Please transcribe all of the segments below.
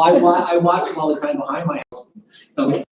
I watch them all the time behind my house. Okay.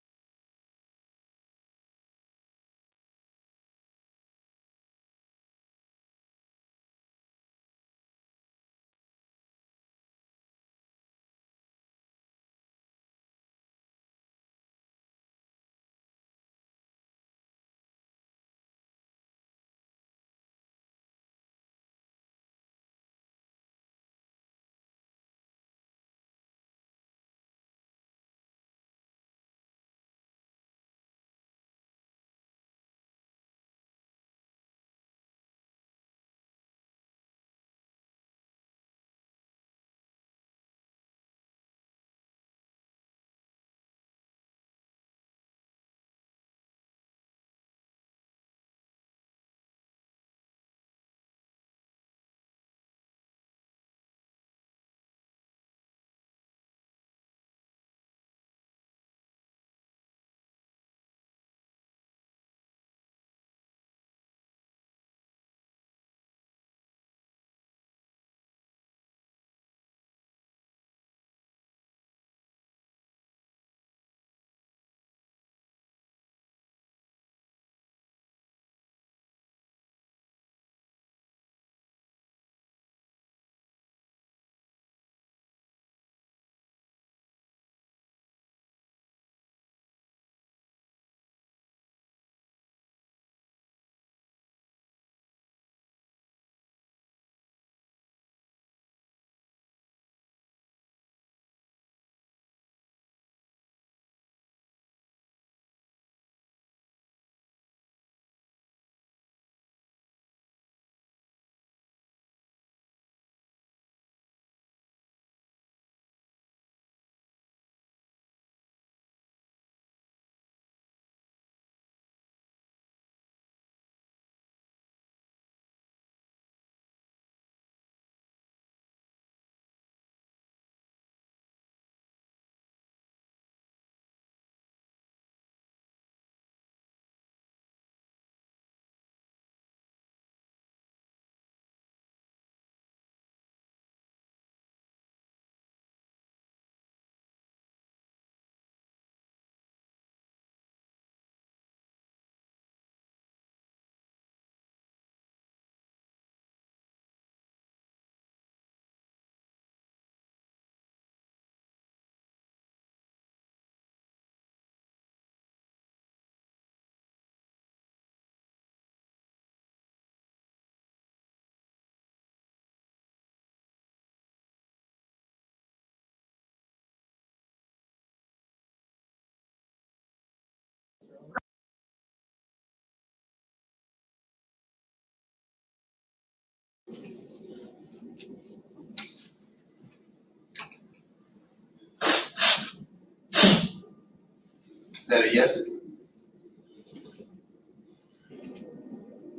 Is that a yes?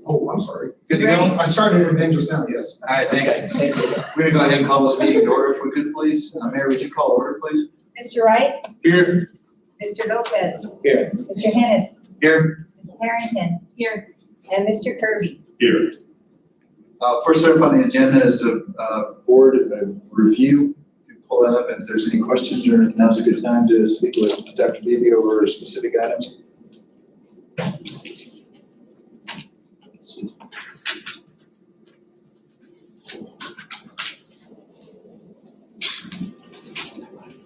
Oh, I'm sorry. Good to go? I started everything just now, yes. All right, thank you. Thank you. We're gonna go ahead and call this meeting to order if we could, please. Mayor, would you call order, please? Mr. Wright? Here. Mr. Lopez? Here. Mr. Hennis? Here. Mrs. Harrington? Here. And Mr. Kirby? Here. First up on the agenda is a board review. You pull that up, and if there's any questions, or now's a good time to speak with Dr. Beebe over specific items.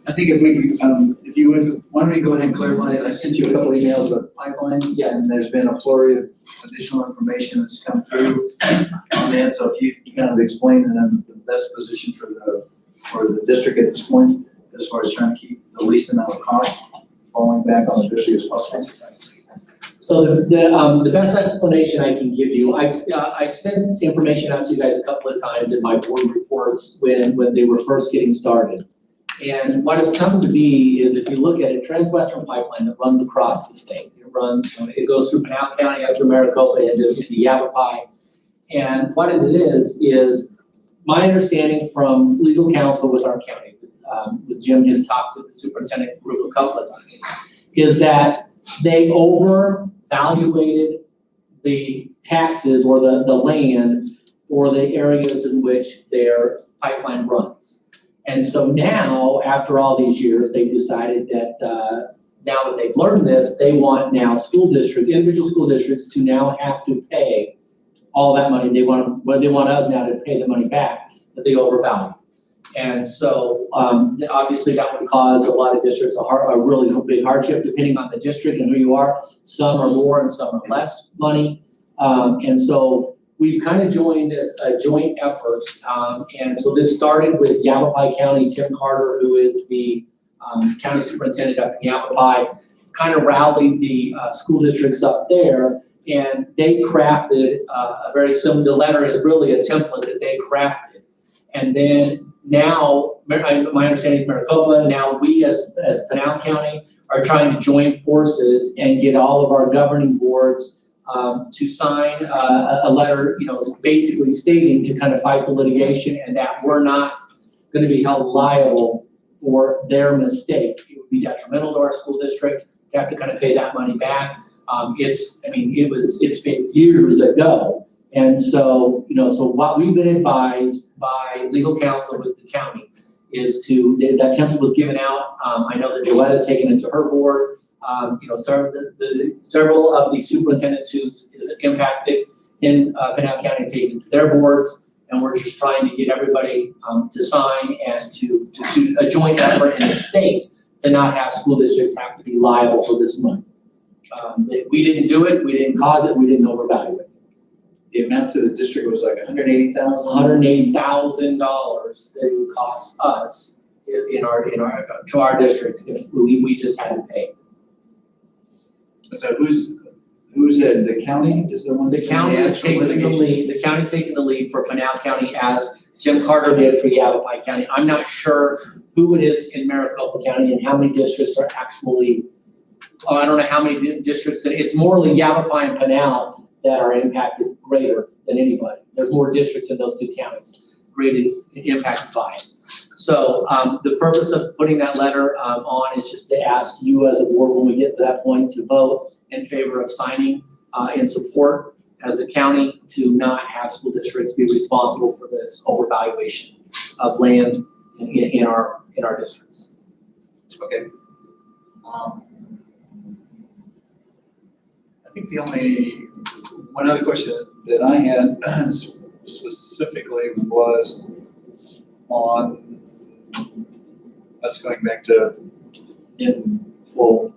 I think if you would, why don't we go ahead and clarify, I sent you a couple emails about the pipeline. Yes. And there's been a flurry of additional information that's come through on that, so if you kind of explain and I'm the best position for the district at this point, as far as trying to keep the least amount of cost falling back on the district as possible. So the best explanation I can give you, I sent information out to you guys a couple of times in my board reports when they were first getting started. And what it's come to be is, if you look at a Transwestern pipeline that runs across the state, it goes through Pinal County, up through Maricopa, into Yavapai. And what it is my understanding from legal counsel with our county, with Jim has talked to the superintendent group a couple of times, is that they overvaluated the taxes or the land for the areas in which their pipeline runs. And so now, after all these years, they've decided that, now that they've learned this, they want now individual school districts to now have to pay all that money. They want us now to pay the money back that they overvalue. And so, obviously that would cause a lot of districts a really big hardship, depending on the district and who you are. Some are more and some are less money. And so we've kind of joined as a joint effort. And so this started with Yavapai County. Tim Carter, who is the county superintendent up in Yavapai, kind of rallied the school districts up there, and they crafted a very similar, the letter is really a template that they crafted. And then now, my understanding is Maricopa, now we as Pinal County are trying to join forces and get all of our governing boards to sign a letter, basically stating to kind of fight the litigation and that we're not going to be held liable for their mistake. It would be detrimental to our school district to have to kind of pay that money back. It's been years ago. And so, so what we've been advised by legal counsel with the county is that template was given out. I know that Joetta's taken it to her board. Several of the superintendents who is impacted in Pinal County taken to their boards. And we're just trying to get everybody to sign and to a joint effort in the state to not have school districts have to be liable for this money. We didn't do it, we didn't cause it, we didn't overvalue it. The amount to the district was like $180,000? $180,000 that it would cost us to our district if we just had to pay. So who's at the county? Is the one? The county is taking the lead. The county's taking the lead for Pinal County as Tim Carter did for Yavapai County. I'm not sure who it is in Maricopa County and how many districts are actually, I don't know how many districts, it's more like Yavapai and Pinal that are impacted greater than anybody. There's more districts in those two counties impacted by it. So the purpose of putting that letter on is just to ask you as a board when we get to that point to vote in favor of signing in support as a county to not have school districts be responsible for this overvaluation of land in our districts. Okay. I think one other question that I had specifically was on us going back to in full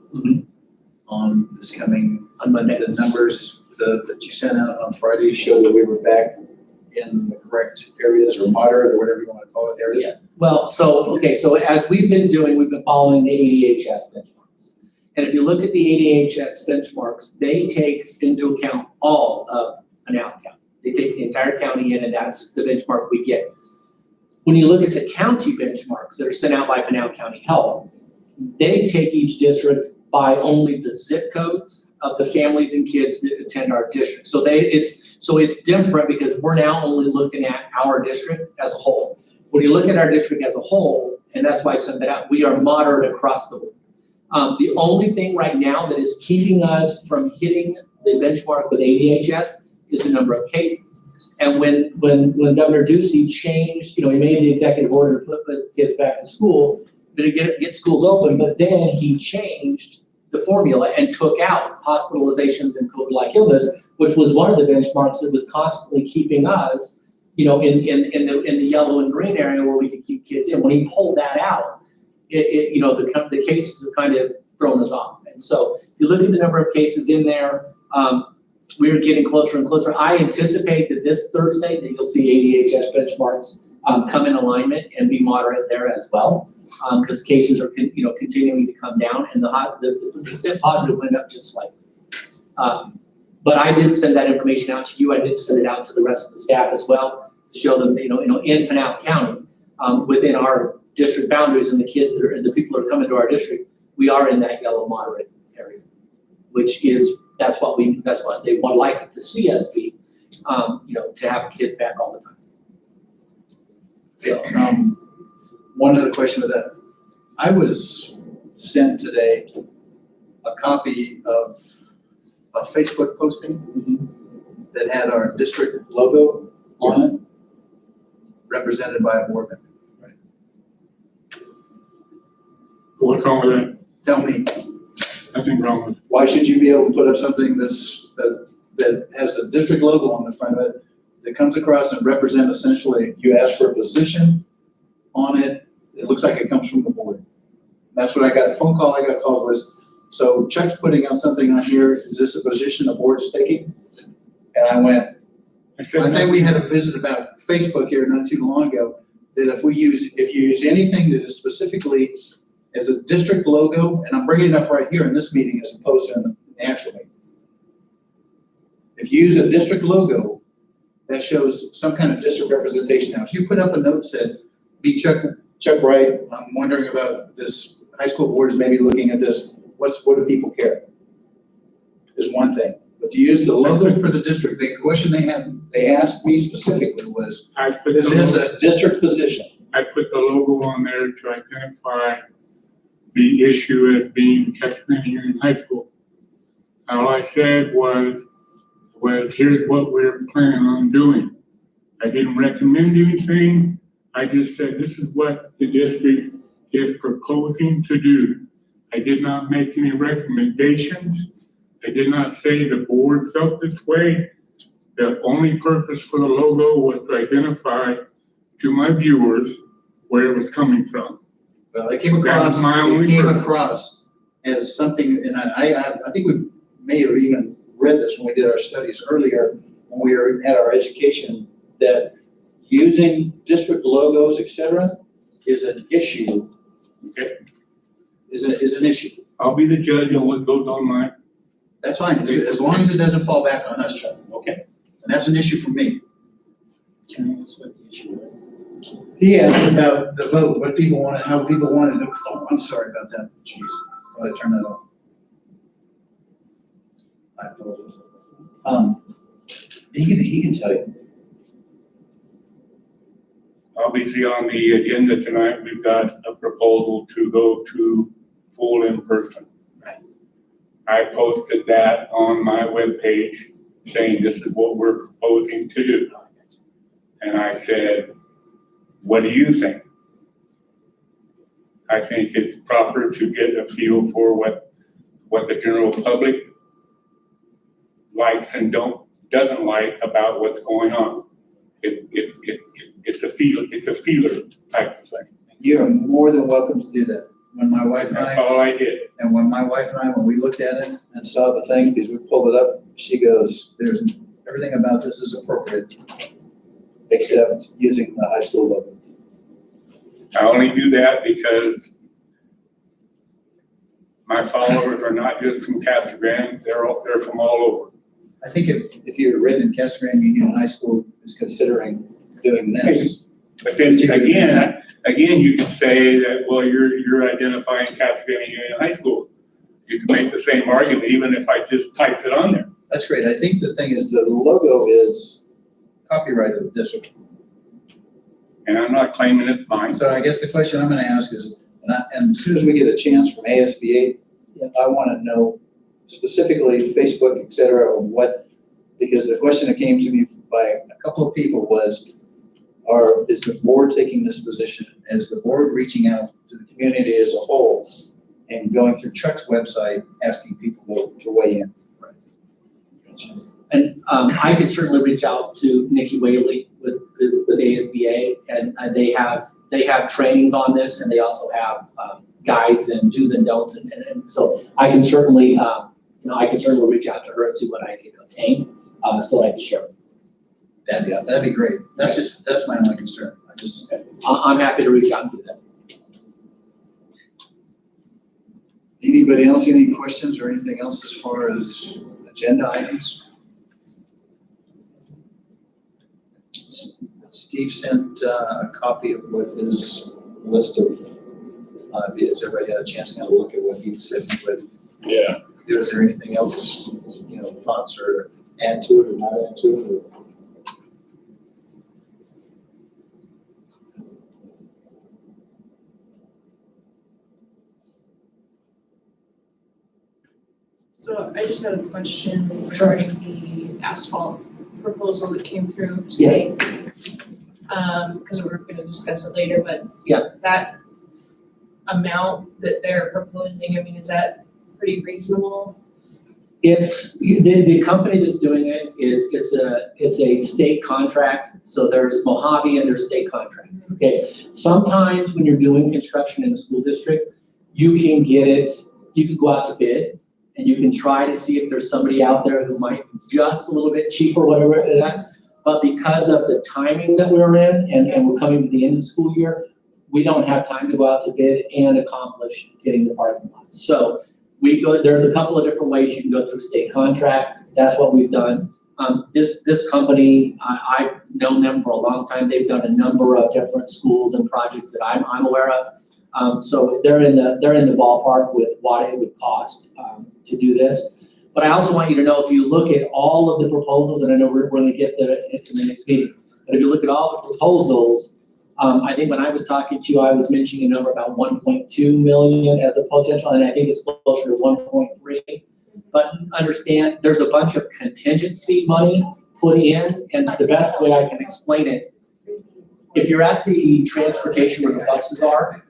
on this coming On Monday. The numbers that you sent out on Friday show that we were back in the correct areas or moderate or whatever you want to call it areas. Yeah. Well, so as we've been following the ADHS benchmarks. And if you look at the ADHS benchmarks, they take into account all of Pinal County. They take the entire county in, and that's the benchmark we get. When you look at the county benchmarks that are sent out by Pinal County Health, they take each district by only the zip codes of the families and kids that attend our district. So it's different because we're now only looking at our district as a whole. When you look at our district as a whole, and that's why I sent that out, we are moderate across the board. The only thing right now that is keeping us from hitting the benchmark with ADHS is the number of cases. And when Governor Ducey changed, he made the executive order to put kids back in school, to get schools open, but then he changed the formula and took out hospitalizations and COVID-like illness, which was one of the benchmarks that was constantly keeping us, in the yellow and green area where we could keep kids in. When he pulled that out, the cases have kind of thrown us off. And so you look at the number of cases in there, we're getting closer and closer. I anticipate that this Thursday that you'll see ADHS benchmarks come in alignment and be moderate there as well, because cases are continuing to come down, and the percent positive went up just slightly. But I did send that information out to you. I did send it out to the rest of the staff as well to show them, in Pinal County, within our district boundaries, and the kids and the people that are coming to our district, we are in that yellow moderate area, which is that's what they would like to see us be, to have kids back all the time. So, one other question with that. I was sent today a copy of a Facebook posting that had our district logo on it, represented by a board member. Right? What's wrong with that? Tell me, Nothing wrong with it. why should you be able to put up something that has the district logo on the front of it, that comes across and represent essentially, you ask for a position on it, it looks like it comes from the board. That's what I got, the phone call I got called was, so Chuck's putting out something on here, is this a position the board is taking? And I went, I said I think we nothing. had a visit about Facebook here not too long ago, that if you use anything that is specifically as a district logo, and I'm bringing it up right here in this meeting as opposed to in the actual meeting. If you use a district logo, that shows some kind of district representation. Now, if you put up a note that said, be Chuck Wright, I'm wondering about this, high school board is maybe looking at this, what do people care? Is one thing. But to use the logo for the district, the question they asked me specifically was, I put is this a district position? I put the logo on there to identify the issue as being Castlevania Union High School. All I said was here's what we're planning on doing. I didn't recommend anything. I just said this is what the district is proposing to do. I did not make any recommendations. I did not say the board felt this way. The only purpose for the logo was to identify to my viewers where it was coming from. Well, it came across as something, and I think we may have even read this when we did our studies earlier, when we were at our education, that using district logos, et cetera, is an issue. Okay. Is an issue. I'll be the judge on what goes online. That's fine, as long as it doesn't fall back on us, Chuck. Okay. And that's an issue for me. Can I ask what the issue is? He asked about the vote, what people wanted, how people wanted. Oh, I'm sorry about that. Jeez, thought I turned that off. I apologize. He can tell you. Obviously, on the agenda tonight, we've got a proposal to go to full in person. I posted that on my webpage saying this is what we're proposing to do. And I said, what do you think? I think it's proper to get a feel for what the general public likes and doesn't like about what's going on. It's a feeler type of thing. You are more than welcome to do that. When my wife and That's I, all I did. and when we looked at it and saw the thing, because we pulled it up, she goes, there's everything about this is appropriate, except using the high school logo. I only do that because my followers are not just from Casa Grande, they're from all over. I think if you had written Casa Grande Union High School is considering doing this. But then again, you can say that, well, you're identifying Casa Grande Union High School. You can make the same argument even if I just typed it on there. That's great. I think the thing is the logo is copyright of the district. And I'm not claiming it's mine. So I guess the question I'm gonna ask is, and as soon as we get a chance from ASBA, I wanna know specifically Facebook, et cetera, or what, because the question that came to me by a couple of people was, is the board taking this position? Is the board reaching out to the community as a whole and going through Chuck's website, asking people to weigh in? And I could certainly reach out to Nikki Whaley with ASBA, and they have trainings on this, and they also have guides and do's and don'ts, and so I can certainly reach out to her and see what I can obtain, so I can share. That'd be great. That's my only concern. I'm happy to reach out and do that. Anybody else, any questions or anything else as far as agenda items? Steve sent a copy of what his list of, has everybody had a chance to kind of look at what he said he would? Yeah. Is there anything else, thoughts or add to it or not add to it? Or? So I just had a question regarding the asphalt proposal that came through Yes. today. Because we're gonna discuss it later, but Yeah. that, amount that they're proposing, I mean, is that pretty reasonable? It's, the company that's doing it it's a state contract, so there's Mojave and there's state contracts, okay? Sometimes when you're doing construction in the school district, you can go out to bid, and you can try to see if there's somebody out there who might be just a little bit cheaper, whatever that. But because of the timing that we're in, and we're coming to the end of the school year, we don't have time to go out to bid and accomplish getting the parking lot. So there's a couple of different ways you can go through state contract. That's what we've done. This company, I've known them for a long time. They've done a number of different schools and projects that I'm aware of. So they're in the ballpark with what it would cost to do this. But I also want you to know, if you look at all of the proposals, and I know we're going to get there in the next meeting, but if you look at all the proposals, I think when I was talking to you, I was mentioning a number about 1.2 million as a potential, and I think it's closer to 1.3. But understand, there's a bunch of contingency money put in, and the best way I can explain it, if you're at the transportation where the buses are,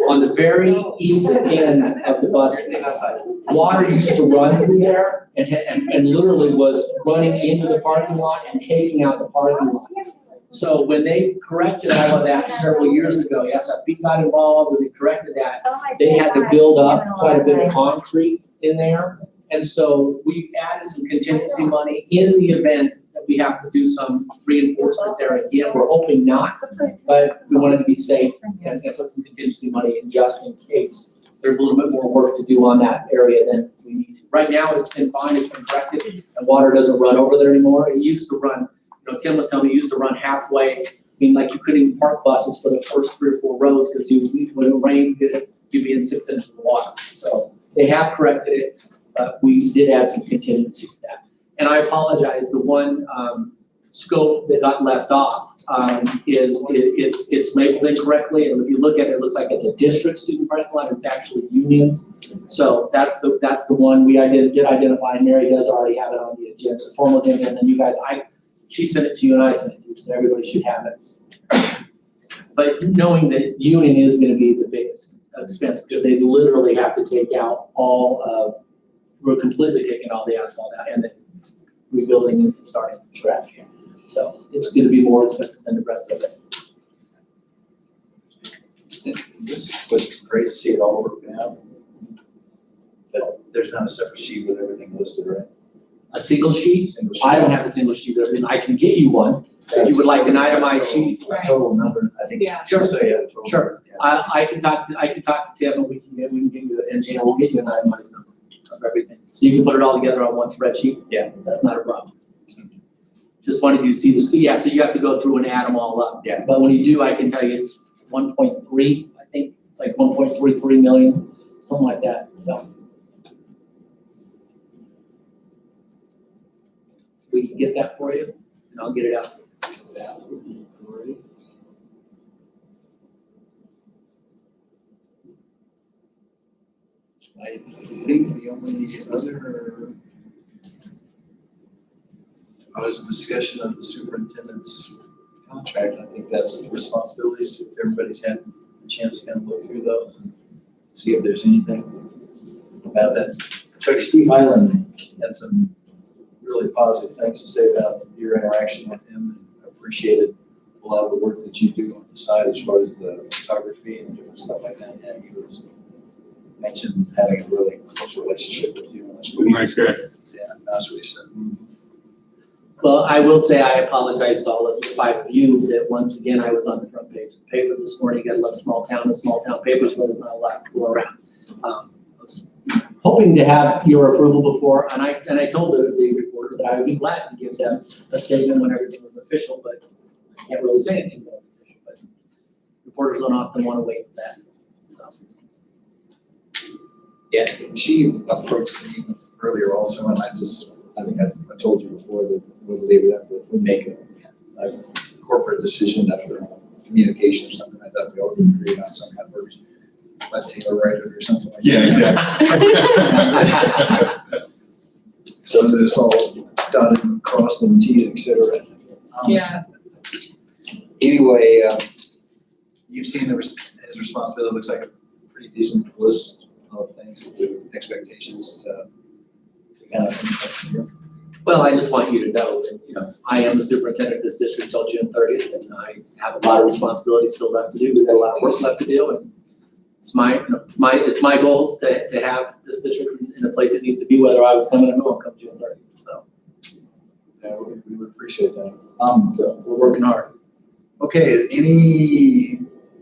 on the very east end of the buses, water used to run through there and literally was running into the parking lot and taking out the parking lot. So when they corrected all of that several years ago, SFB got involved, when they corrected that, they had to build up quite a bit of concrete in there. And so we've added some contingency money in the event that we have to do some reinforcement there again. We're hoping not, but we wanted to be safe and put some contingency money in just in case there's a little bit more work to do on that area than we need to. Right now, it's been fine, it's been corrected, and water doesn't run over there anymore. It used to run, Tim was telling me, it used to run halfway. I mean, like, you couldn't even park buses for the first 3 or 4 rows because when it rained, you'd be in 6 inches of water. So they have corrected it, but we did add some contingency to that. And I apologize, the one scope that got left off it's labeled incorrectly, and if you look at it, it looks like it's a district student parking lot. It's actually unions. So that's the one we did identify. Mary does already have it on the agenda, the formal agenda, and then you guys, she sent it to you and I sent it to you, so everybody should have it. But knowing that union is going to be the biggest expense, because they literally have to take out we're completely taking all the asphalt out and then rebuilding and starting from scratch. So it's going to be more expensive than the rest of it. This was great to see it all broken out. But there's not a separate sheet with everything listed, right? A single sheet? Single sheet. I don't have a single sheet of everything. I can get you one if you would like an itemized sheet. A total number, I think. Yeah. Sure. So, yeah, a total. Sure. Yeah. I can talk to Tim, and we can get you an engineer. We'll get you an itemized number of everything, so you can put it all together on one spreadsheet. Yeah. That's not a problem. Just wanted you to see this. Yeah. So you have to go through and add them all up. Yeah. But when you do, I can tell you it's 1.3. I think it's like 1.33 million, something like that. So we can get that for you, and I'll get it out. That would be great. I think the only other was a discussion of the superintendent's contract. I think that's the responsibilities. If everybody's had a chance to kind of look through those and see if there's anything about that. Chuck, Steve Highland had some really positive things to say about your interaction with him. I appreciated a lot of the work that you do on the side as far as the photography and different stuff like that. And he was mentioned having a really close relationship with you. And that's what he, Nice guy. yeah, that's what he said. Well, I will say I apologize to all of the 5 of you that once again I was on the front page of the paper this morning. You gotta love small town and small town papers where there's not a lot to go around. I was hoping to have your approval before, and I told the reporter that I would be glad to give them a statement when everything was official, but I can't really say anything until it's official. But reporters don't often want to wait for that. So. Yeah, she approached me earlier also, and I think I told you before that we'll leave it up, we make a corporate decision after communication or something like that, we all agree on some kind of version. Let Taylor write it or something like that. Yeah, exactly. So that it's all dotted and crossed and T's, et cetera. Yeah. Anyway, you've seen his responsibility looks like a pretty decent list of things, expectations to kind of finish up the year. Well, I just want you to know that, you know, I am the superintendent of this district until June 30th, and I have a lot of responsibilities still left to do. We've got a lot of work left to do, and it's my goals to have this district in the place it needs to be, whether I was coming or not come June 30th. So, Yeah, we would appreciate that. so we're working hard. Okay,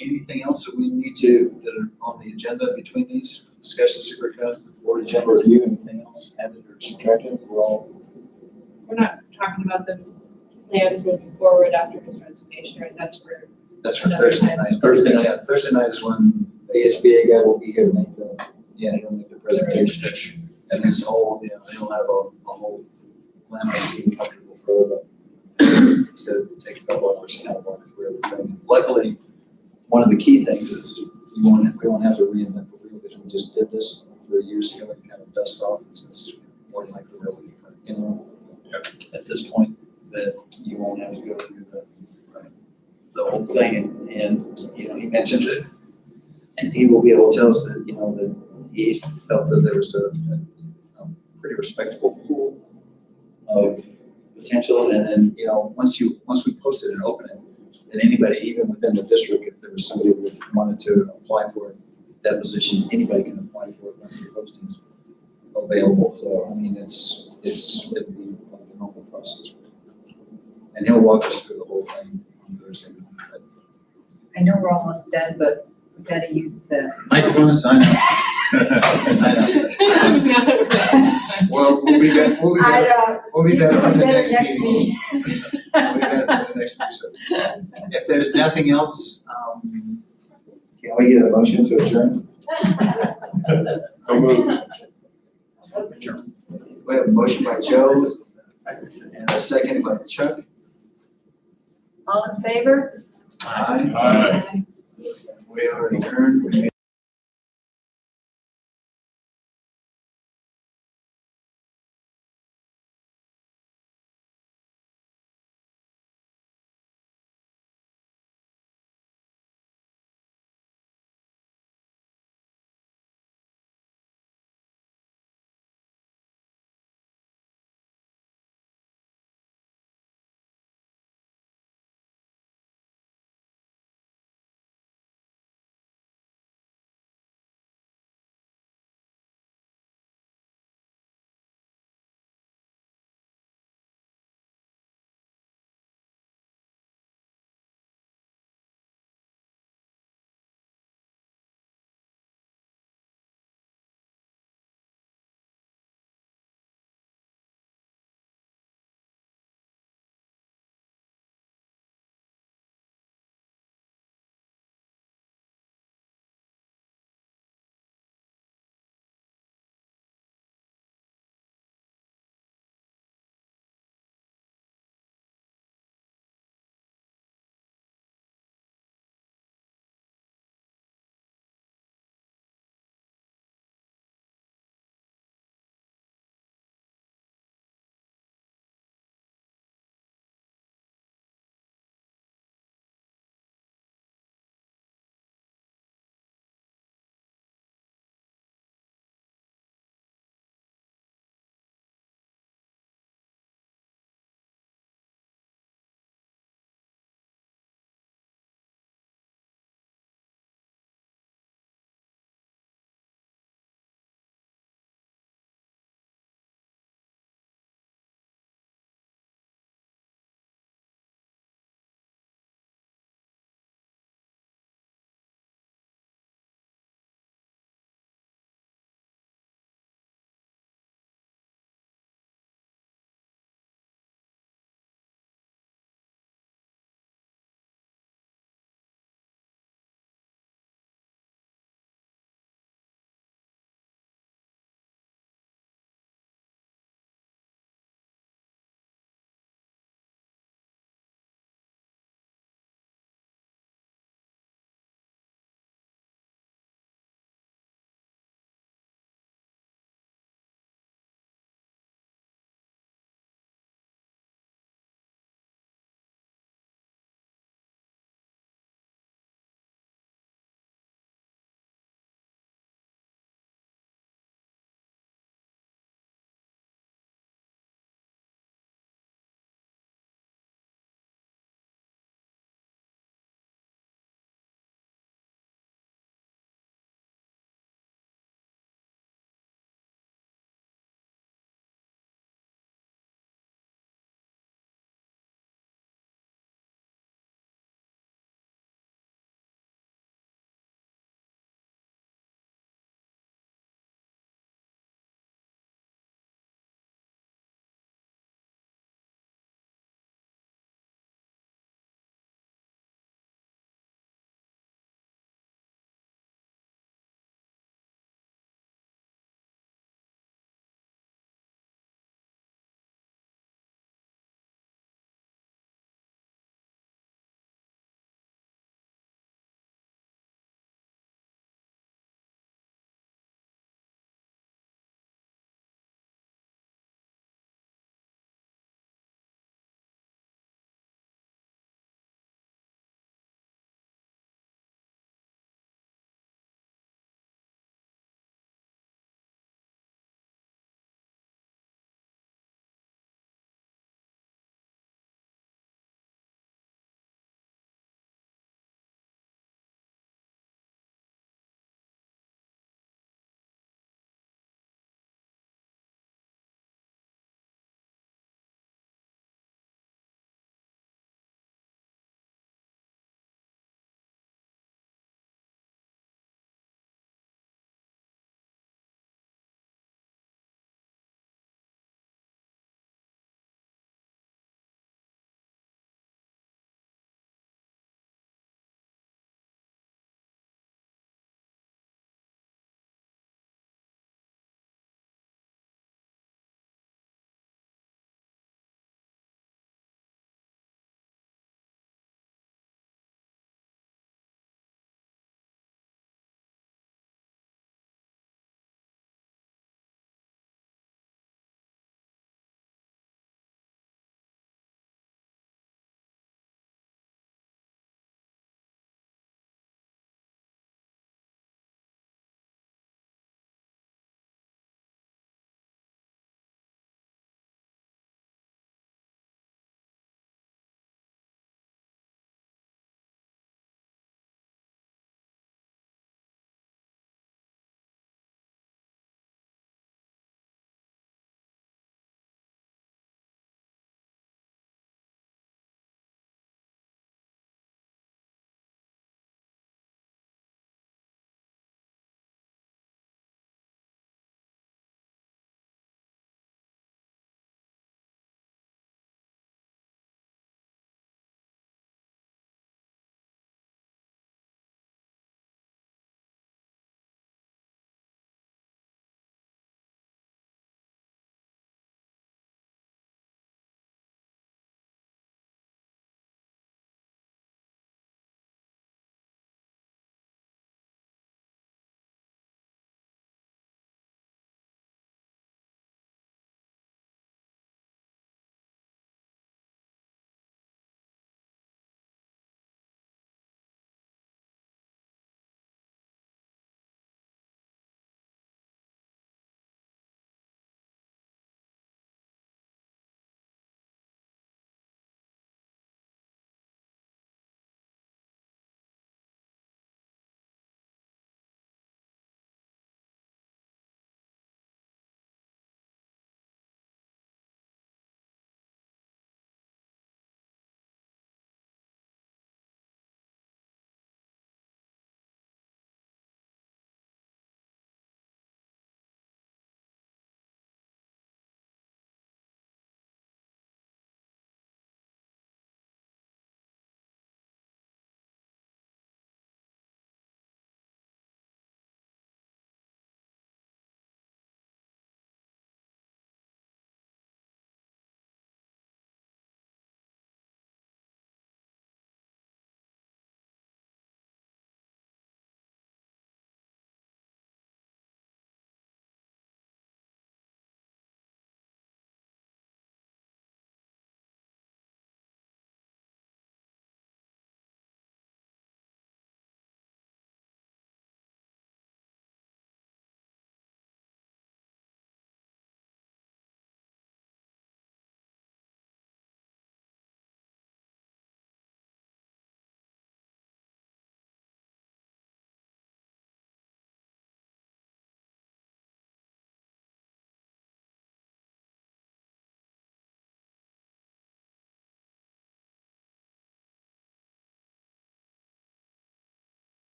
anything else that we need that are on the agenda between these discussions, superintendent, board agenda review, anything else added or subtracted? We're not talking about the plans moving forward after his resignation, right? That's for That's for Another Thursday time. night. Thursday night. Yeah, Thursday night is when the ASBA guy will be here to make he'll make the presentation. And his whole, he'll have a whole plan on being comfortable for everybody. So take a couple hours to kind of walk through everything. Luckily, one of the key things is we won't have to reinvent the wheel, because we just did this 3 years ago and kind of dust off, and since more than likely they'll be, at this point, that you won't have to go through the whole thing, and he mentioned it, and he will be able to tell us that, that he felt that there was a pretty respectable pool of potential, and then, once we posted and opened it, then anybody, even within the district, if there was somebody that wanted to apply for that position, anybody can apply for it once the posting's available. So, I mean, it'll be like the normal process. And he'll walk us through the whole thing on Thursday. I know we're almost done, but we've got to use Microphones, I know. I know. Now that we're almost done. Well, we'll be back for the next meeting. meeting. We'll be better for the next meeting. So, if there's nothing else, can we get a motion to adjourn? So moved. Adjourn. We have a motion by Joe and a second by Chuck. All in favor? Aye. Aye. We are adjourned.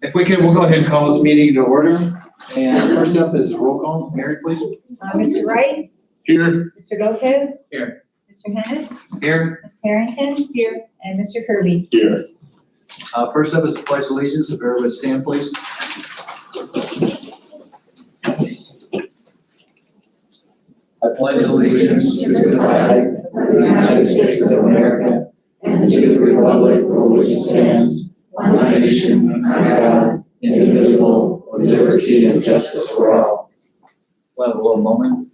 If we can, we'll go ahead and call this meeting to order. And first up is roll call. Mary, please. Mr. Wright, Here, Mr. Lopez. Here. Mr. Hennis, Here. Ms. Harrington. Here. And Mr. Kirby. here. First up is the pledge of allegiance. If everyone would stand, please. I pledge allegiance to the flag of the United States of America and to the republic for which it stands, one nation, under God, indivisible, with liberty and justice for all. We'll have a little moment.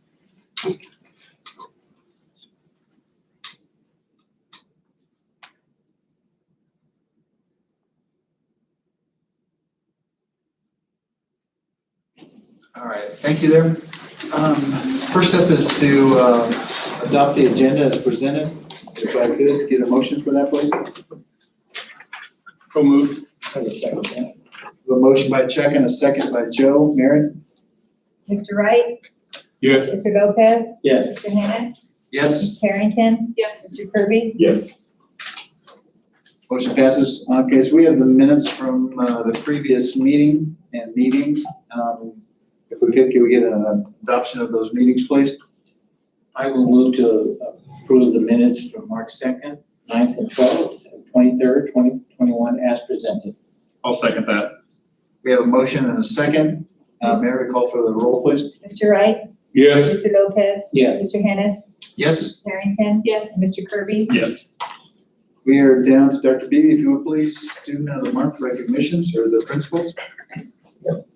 All right, thank you there. First up is to adopt the agenda as presented. If I could get a motion for that, please. So moved. A motion by Chuck and a second by Joe. Mary? Mr. Wright, Yes. Mr. Lopez. Yes. Mr. Hennis, Yes. Ms. Harrington. Yes. Mr. Kirby. Yes. Motion passes. Okay, so we have the minutes from the previous meeting and meetings. If we could, can we get an adoption of those meetings, please? I will move to approve the minutes from March 2nd, 9th, and 12th, and 23rd, 2021 as presented. I'll second that. We have a motion and a second. Mary, call for the roll, please. Mr. Wright, Yes. Mr. Lopez. Yes. Mr. Hennis, Yes. Ms. Harrington. Yes. And Mr. Kirby. Yes. We are down to Dr. Beebe, if you would please, student of the month recognitions or the principals.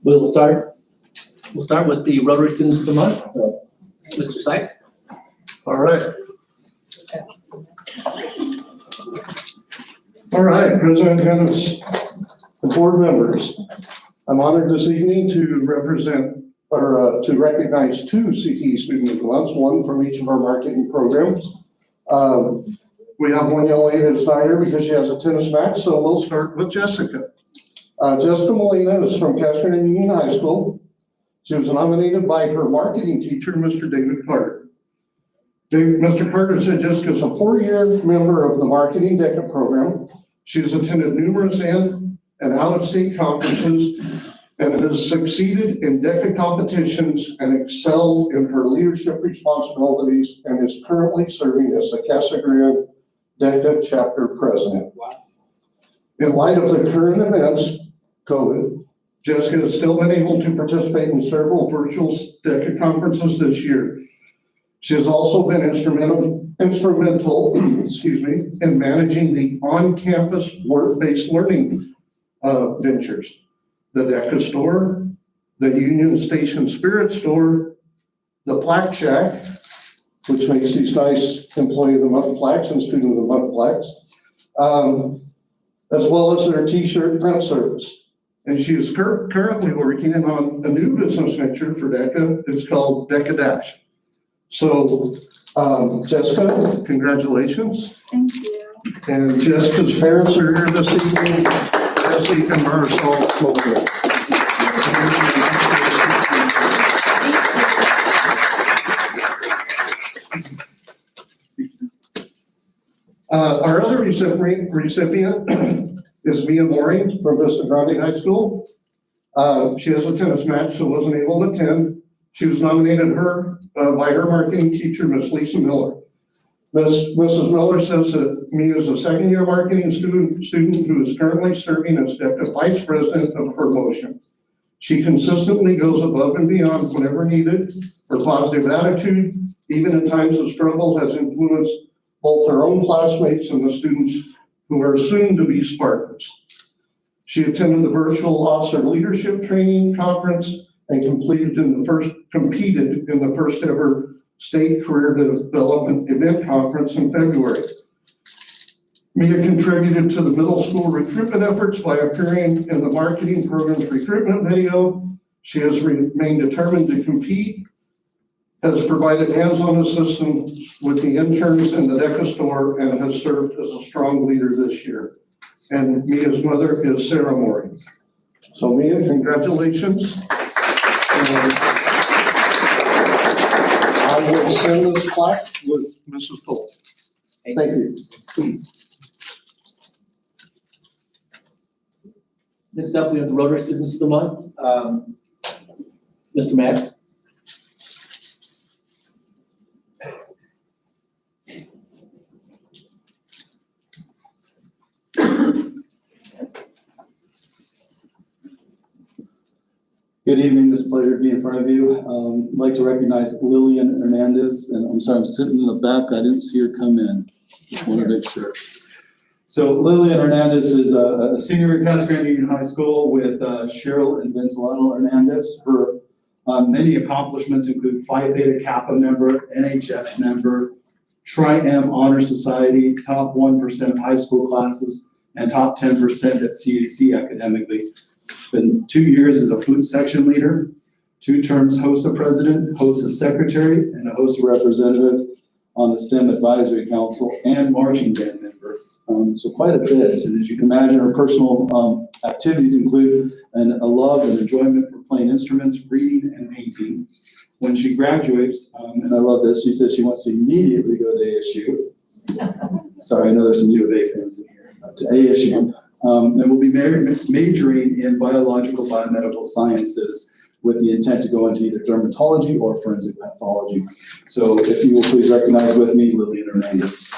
We'll start with the Rotary Students of the Month, so Mr. Sykes. All right. All right, President Hennis, board members, I'm honored this evening to represent or to recognize two CTE Student of the Month, one from each of our marketing programs. We have one young lady that's not here because she has a tennis match, so we'll start with Jessica. Jessica Molina is from Castro Union High School. She was nominated by her marketing teacher, Mr. David Carter. Mr. Carter said Jessica is a 4-year member of the Marketing DECA program. She has attended numerous in and out-of-state conferences and has succeeded in DECA competitions and excelled in her leadership responsibilities and is currently serving as the Casa Grande DECA chapter president. In light of the current events, COVID, Jessica has still been able to participate in several virtual DECA conferences this year. She has also been instrumental, in managing the on-campus work-based learning ventures. The DECA store, the Union Station Spirit Store, the Plaque Shack, which makes these nice Employee of the Month plaques and Student of the Month plaques, as well as their t-shirt print service. And she is currently working on a new business venture for DECA. It's called DECA Dash. So, Jessica, congratulations. Thank you. And Jessica's parents are here this evening. Jessica and Marisol over. Our other recipient is Mia Mooring from Vista Grande High School. She has a tennis match, so wasn't able to attend. She was nominated by her marketing teacher, Miss Lisa Miller. Mrs. Miller says that Mia is a second-year marketing student who is currently serving as DECA Vice President of Promotion. She consistently goes above and beyond whenever needed. Her positive attitude, even in times of struggle, has influenced both her own classmates and the students who are soon to be Spartans. She attended the virtual officer leadership training conference and competed in the first ever state career development event conference in February. Mia contributed to the middle school recruitment efforts by appearing in the marketing program's recruitment video. She has remained determined to compete, has provided hands-on assistance with the interns in the DECA store, and has served as a strong leader this year. And Mia's mother is Sarah Mooring. So Mia, congratulations. I will send this plaque with Mrs. Cole. Thank you. Next up, we have the Rotary Students of the Month. Mr. Mack. Good evening, it's a pleasure to be in front of you. I'd like to recognize Lillian Hernandez, and I'm sorry, I'm sitting in the back, I didn't see her come in. Just want to make sure. So Lillian Hernandez is a senior at Casa Grande Union High School with Cheryl and Vincelano Hernandez. Her many accomplishments include Phi Theta Kappa member, NHS member, Tri-M Honor Society, top 1% of high school classes, and top 10% at CAC academically. Been 2 years as a food section leader, 2 terms HOSA president, HOSA secretary, and a HOSA representative on the STEM advisory council and marching band member. So quite a bit. And as you can imagine, her personal activities include a love and enjoyment for playing instruments, reading, and painting. When she graduates, and I love this, she says she wants to immediately go to ASU. Sorry, I know there's some U of A fans in here. To ASU. And will be majoring in biological biomedical sciences with the intent to go into either dermatology or forensic pathology. So if you will please recognize with me, Lillian Hernandez.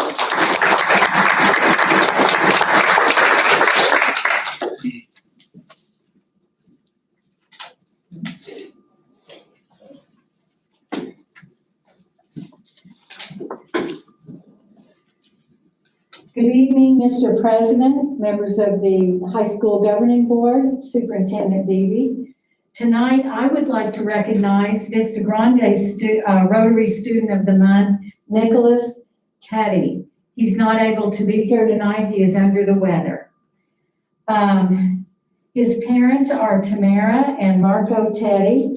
Good evening, Mr. President, members of the High School Governing Board, Superintendent Deavy. Tonight, I would like to recognize Vista Grande Rotary Student of the Month, Nicholas Teddy. He's not able to be here tonight. He is under the weather. His parents are Tamara and Marco Teddy,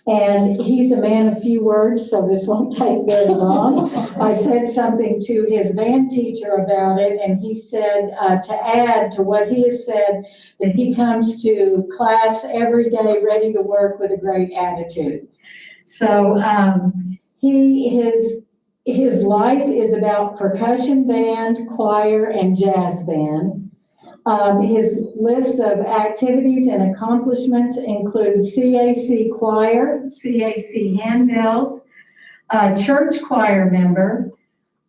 and he's a man of few words, so this won't take very long. I said something to his band teacher about it, and he said to add to what he has said, that he comes to class every day ready to work with a great attitude. So his life is about percussion band, choir, and jazz band. His list of activities and accomplishments include CAC choir, CAC handbells, church choir member,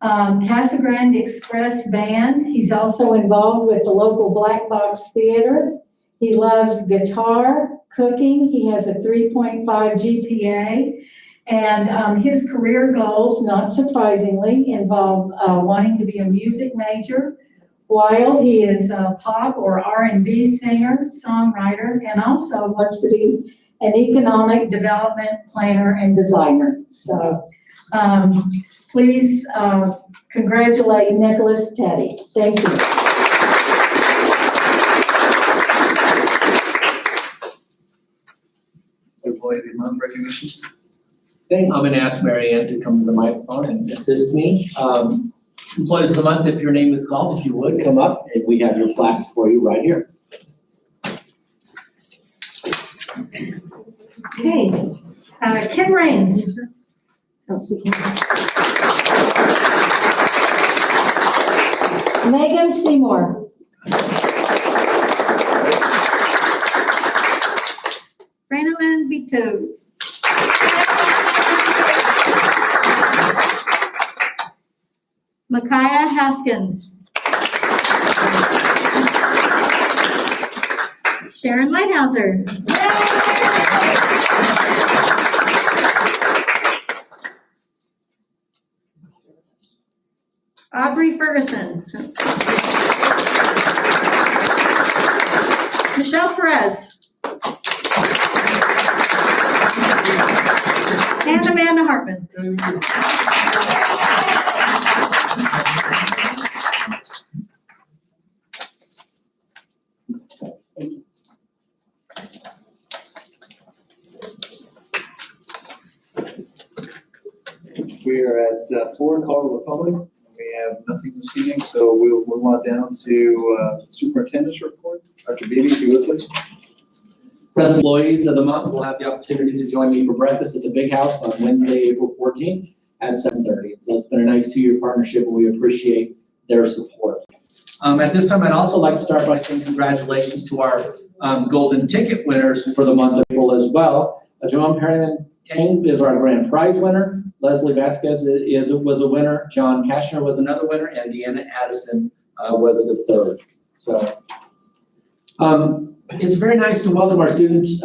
Casa Grande Express band. He's also involved with the local Black Box Theater. He loves guitar, cooking. He has a 3.5 GPA. And his career goals, not surprisingly, involve wanting to be a music major, while he is a pop or R&B singer, songwriter, and also wants to be an economic development planner and designer. So please congratulate Nicholas Teddy. Thank you. Employee of the month recognitions. Okay, I'm gonna ask Mary Ann to come to the microphone and assist me. Employees of the month, if your name is called, if you would, come up, and we have your plaques for you right here. Okay, Kim Raines. Megan Seymour. Brandon Bitos. Micaiah Haskins. Sharon Lighthouser. Aubrey Ferguson. Michelle Perez. And Amanda Hartman. We are at 4, call to the public. We have nothing this evening, so we'll move on down to Superintendent's report. Dr. Beebe, if you would, please. Present employees of the month will have the opportunity to join me for breakfast at the Big House on Wednesday, April 14th at 7:30. So it's been a nice 2-year partnership, and we appreciate their support. At this time, I'd also like to start by saying congratulations to our golden ticket winners for the month of April as well. Joan Perriman Tang is our grand prize winner. Leslie Vasquez was a winner. John Kashner was another winner, and Deanna Addison was the third. So it's very nice to welcome our students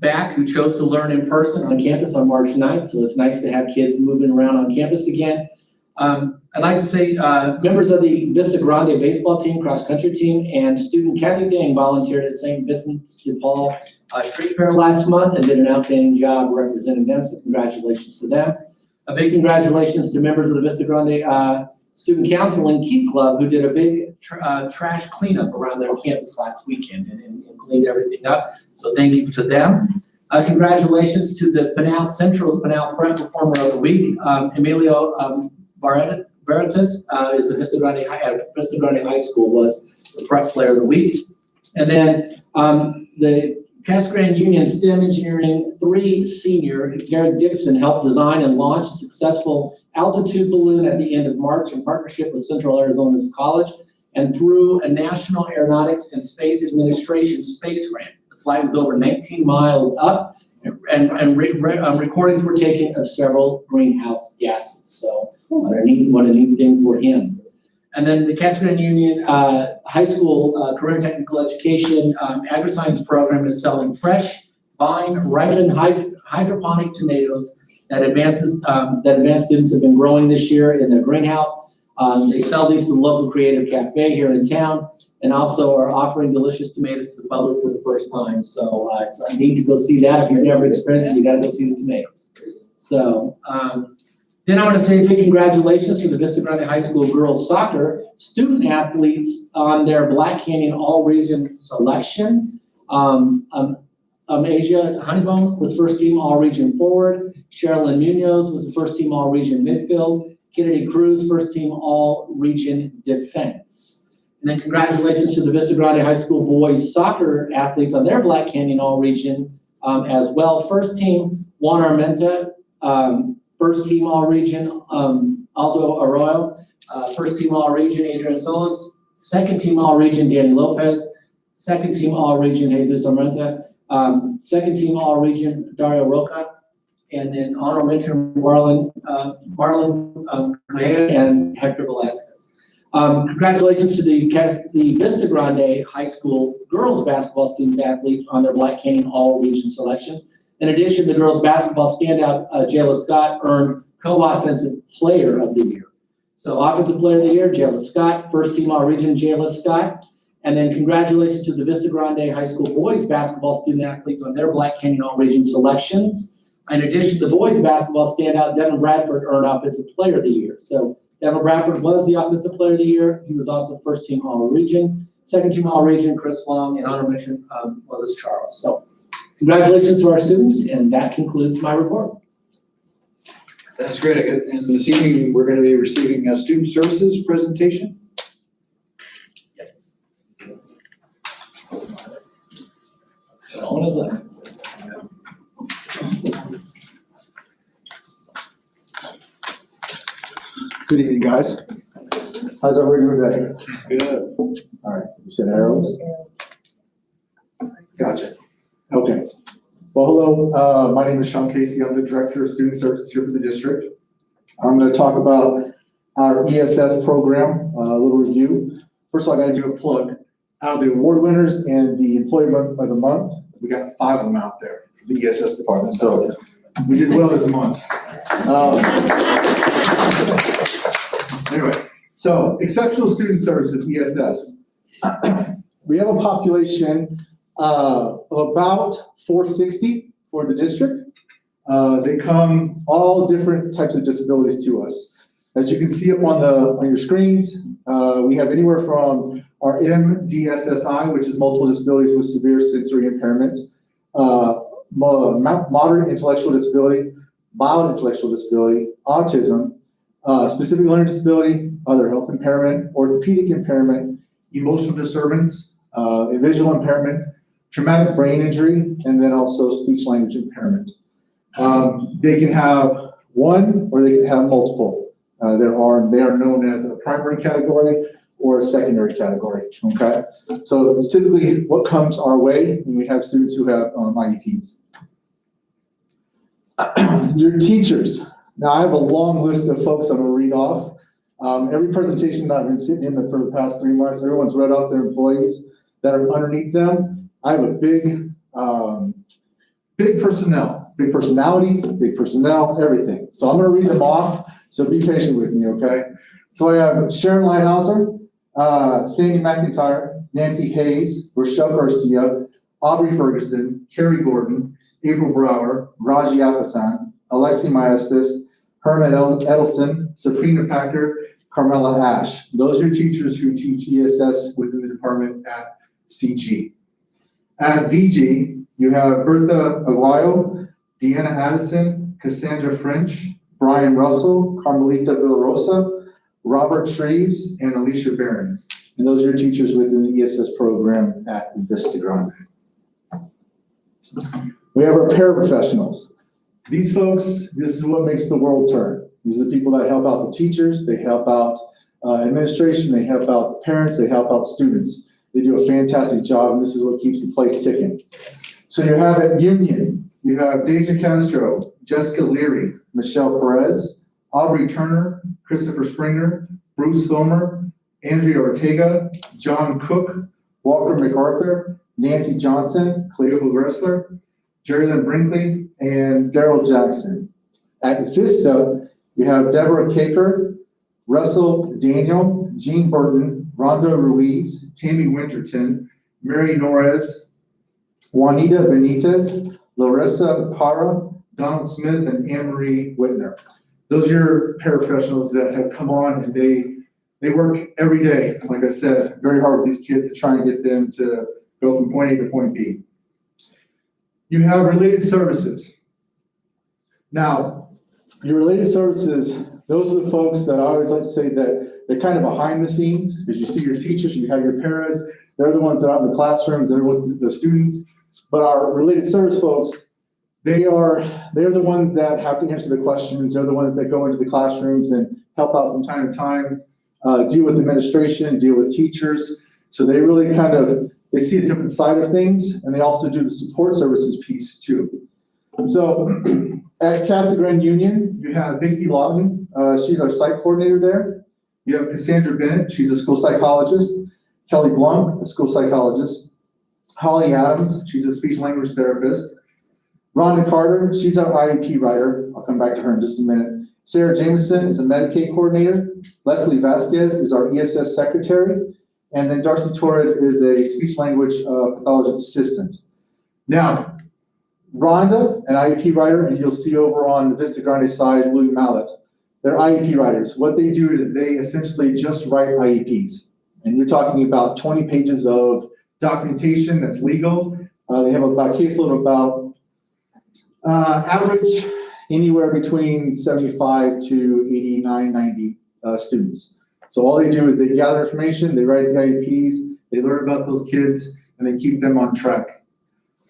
back who chose to learn in person on campus on March 9th. So it's nice to have kids moving around on campus again. I'd like to say members of the Vista Grande baseball team, cross-country team, and student Kathy Dang volunteered at St. Vincent de Paul Street Fair last month and did an outstanding job representing them, so congratulations to them. A big congratulations to members of the Vista Grande Student Council and Key Club who did a big trash cleanup around their campus last weekend and cleaned everything up, so thank you to them. Congratulations to the Pinal Central's Pinal Prep Performer of the Week. Emilio Veritas is a Vista Grande High School was the Prep Player of the Week. And then the Casa Grande Union STEM Engineering 3 senior, Garrett Dixon, helped design and launch a successful altitude balloon at the end of March in partnership with Central Arizona's College and through a National Aeronautics and Space Administration space grant. The flight was over 19 miles up and recordings were taken of several greenhouse gases. So what a neat thing for him. And then the Casa Grande Union High School Career Technical Education Agri-Science Program is selling fresh, vine, ripened hydroponic tomatoes that advanced students have been growing this year in their greenhouse. They sell these to the local creative cafe here in town and also are offering delicious tomatoes to the public for the first time. So it's neat to go see that. If you've never experienced it, you gotta go see the tomatoes. So, then I want to say a big congratulations to the Vista Grande High School girls soccer student athletes on their Black Canyon All-Region selection. Asia Honeybone was first team All-Region forward. Sherilyn Munoz was the first team All-Region midfield. Kennedy Cruz, first team All-Region defense. And then congratulations to the Vista Grande High School boys soccer athletes on their Black Canyon All-Region as well. First team Juan Armenta, first team All-Region, Aldo Arroyo. First team All-Region, Adrian Solis. Second team All-Region, Danny Lopez. Second team All-Region, Jesus Armenta. Second team All-Region, Dario Roca. And then honorable mention, Marlon Correa and Hector Velasquez. Congratulations to the Vista Grande High School girls basketball students athletes on their Black Canyon All-Region selections. In addition, the girls basketball standout, Jayla Scott, earned co-offensive player of the year. So offensive player of the year, Jayla Scott, first team All-Region, Jayla Scott. And then congratulations to the Vista Grande High School boys basketball student athletes on their Black Canyon All-Region selections. In addition, the boys basketball standout, Devin Bradford, earned offensive player of the year. So Devin Bradford was the offensive player of the year. He was also first team All-Region. Second team All-Region, Chris Long, and honorable mention was Charles. So congratulations to our students, and that concludes my report. That's great. And this evening, we're going to be receiving a student services presentation. Good evening, guys. How's everyone doing today? Good. All right, you said arrows? Gotcha. Okay. Well, hello, my name is Sean Casey. I'm the Director of Student Services here for the district. I'm going to talk about our ESS program, a little review. First of all, I got to do a plug. Out of the award winners and the Employee of the Month, we got 5 of them out there for the ESS department. So we did well this month. Anyway, so exceptional student services, ESS. We have a population of about 460 for the district. They come all different types of disabilities to us. As you can see up on your screens, we have anywhere from our MDSSI, which is multiple disabilities with severe sensory impairment, moderate intellectual disability, mild intellectual disability, autism, specific learning disability, other health impairment, orthopedic impairment, emotional disturbance, visual impairment, traumatic brain injury, and then also speech language impairment. They can have one or they can have multiple. They are known as a primary category or a secondary category, okay? So it's typically what comes our way when we have students who have IEPs. Your teachers. Now, I have a long list of folks I'm gonna read off. Every presentation that I've been sitting in for the past 3 months, everyone's read off their employees that are underneath them. I have a big personnel, big personalities, big personnel, everything. So I'm gonna read them off, so be patient with me, okay? So I have Sharon Lighthouser, Sandy McIntyre, Nancy Hayes, Rochelle Garcia, Aubrey Ferguson, Carrie Gordon, April Brower, Raji Apatan, Alexi Maestas, Herman Edelson, Sabrina Packer, Carmela Ash. Those are teachers who teach ESS within the department at CG. At VG, you have Bertha Aguayo, Deanna Addison, Cassandra French, Brian Russell, Carmelita Villarosa, Robert Shreves, and Alicia Behrens. And those are your teachers within the ESS program at Vista Grande. We have our paraprofessionals. These folks, this is what makes the world turn. These are the people that help out the teachers, they help out administration, they help out the parents, they help out students. They do a fantastic job, and this is what keeps the place ticking. So you have at Union, you have Deja Castro, Jessica Leary, Michelle Perez, Aubrey Turner, Christopher Springer, Bruce Filmer, Andrea Ortega, John Cook, Walker MacArthur, Nancy Johnson, Cleo Wrestler, Jerrylyn Brinkley, and Daryl Jackson. At Vista, you have Deborah Caker, Russell Daniel, Jean Burton, Rhonda Ruiz, Tammy Winterton, Mary Norris, Juanita Benitez, Larissa Parra, Donald Smith, and Anne-Marie Whitner. Those are your paraprofessionals that have come on, and they work every day, like I said, very hard with these kids to try and get them to go from point A to point B. You have related services. Now, your related services, those are the folks that I always like to say that they're kind of behind the scenes, because you see your teachers, you have your paras, they're the ones that are in the classrooms, they're the students. But our related service folks, they're the ones that have to answer the questions, they're the ones that go into the classrooms and help out from time to time, deal with administration, deal with teachers. So they really they see a different side of things, and they also do the support services piece too. So at Casa Grande Union, you have Vicki Lawton, she's our site coordinator there. You have Cassandra Bennett, she's a school psychologist. Kelly Blum, a school psychologist. Holly Adams, she's a speech language therapist. Rhonda Carter, she's our IEP writer. I'll come back to her in just a minute. Sarah Jameson is a Medicaid coordinator. Leslie Vasquez is our ESS secretary. And then Darcy Torres is a speech language pathologist assistant. Now, Rhonda, an IEP writer, and you'll see over on the Vista Grande side, Louis Mallet. They're IEP writers. What they do is they essentially just write IEPs. And you're talking about 20 pages of documentation that's legal. They have about a caseload of about average anywhere between 75 to 89, 90 students. So all they do is they gather information, they write the IEPs, they learn about those kids, and they keep them on track.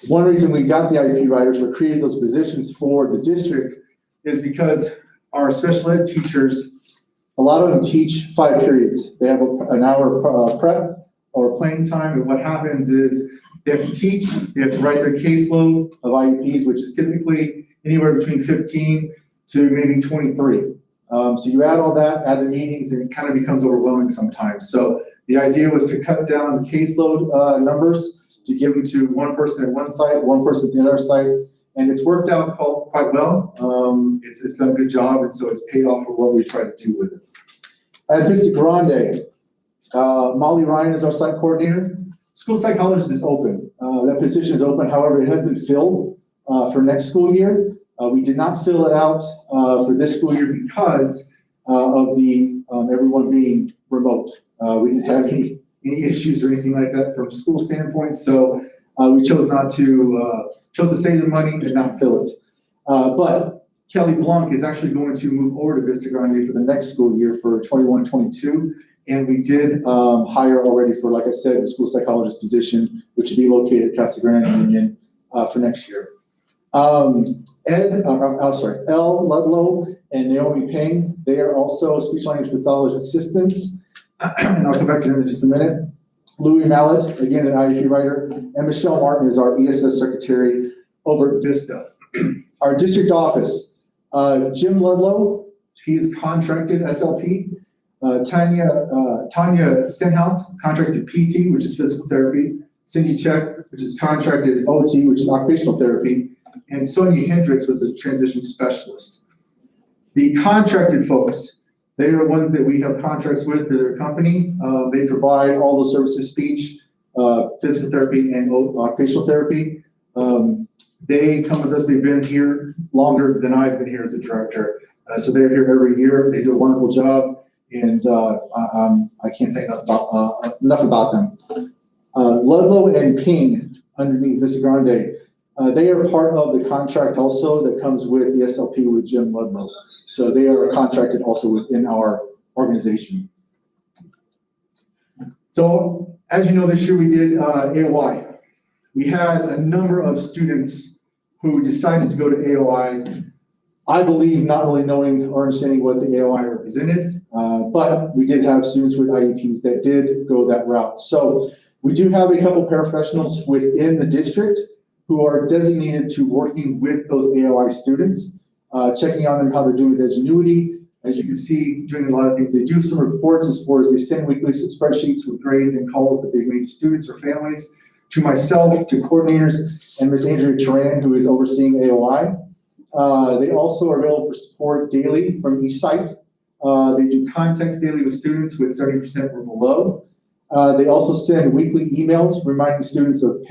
One reason we got the IEP writers or created those positions for the district is because our special ed teachers, a lot of them teach 5 periods. They have an hour prep or playing time, and what happens is they have to teach, they have to write their caseload of IEPs, which is typically anywhere between 15 to maybe 23. So you add all that, add the meetings, and it kind of becomes overwhelming sometimes. So the idea was to cut down the caseload numbers, to give them to one person at one site, one person at the other site, and it's worked out quite well. It's done a good job, and so it's paid off for what we try to do with it. At Vista Grande, Molly Ryan is our site coordinator. School psychologist is open. That position is open, however, it has been filled for next school year. We did not fill it out for this school year because of the everyone being remote. We didn't have any issues or anything like that from school standpoint, so we chose to save the money and not fill it. But Kelly Blanc is actually going to move over to Vista Grande for the next school year for 21-22, and we did hire already for, like I said, the school psychologist position, which would be located at Casa Grande Union for next year. Elle Ludlow and Naomi Ping, they are also speech language pathology assistants. and I'll come back to him in just a minute. Louis Mallet, again, an IEP writer, and Michelle Martin is our ESS secretary over at Vista. Our district office, Jim Ludlow, he's contracted SLP. Tanya Stenhouse, contracted PT, which is physical therapy. Cindy Check, which is contracted OT, which is occupational therapy. And Sonia Hendricks was a transition specialist. The contracted folks, they are ones that we have contracts with through their company. They provide all the services, speech, physical therapy, and occupational therapy. They come with us, they've been here longer than I've been here as a director. So they're here every year, they do a wonderful job, and I can't say enough about them. Ludlow and Ping, underneath Vista Grande, they are part of the contract also that comes with the SLP with Jim Ludlow. So they are contracted also within our organization. So as you know, this year we did AOI. We had a number of students who decided to go to AOI, I believe not really knowing or understanding what the AOI represented, but we did have students with IEPs that did go that route. So we do have a couple paraprofessionals within the district who are designated to working with those AOI students, checking on them, how they're doing with Edgenuity. As you can see, doing a lot of things. They do some reports as far as they send weekly spreadsheets with grades and calls that they've made to students or families, to myself, to coordinators, and Ms. Andrea Turan, who is overseeing AOI. They also are available for support daily from each site. They do context daily with students with 70% or below. They also send weekly emails reminding students of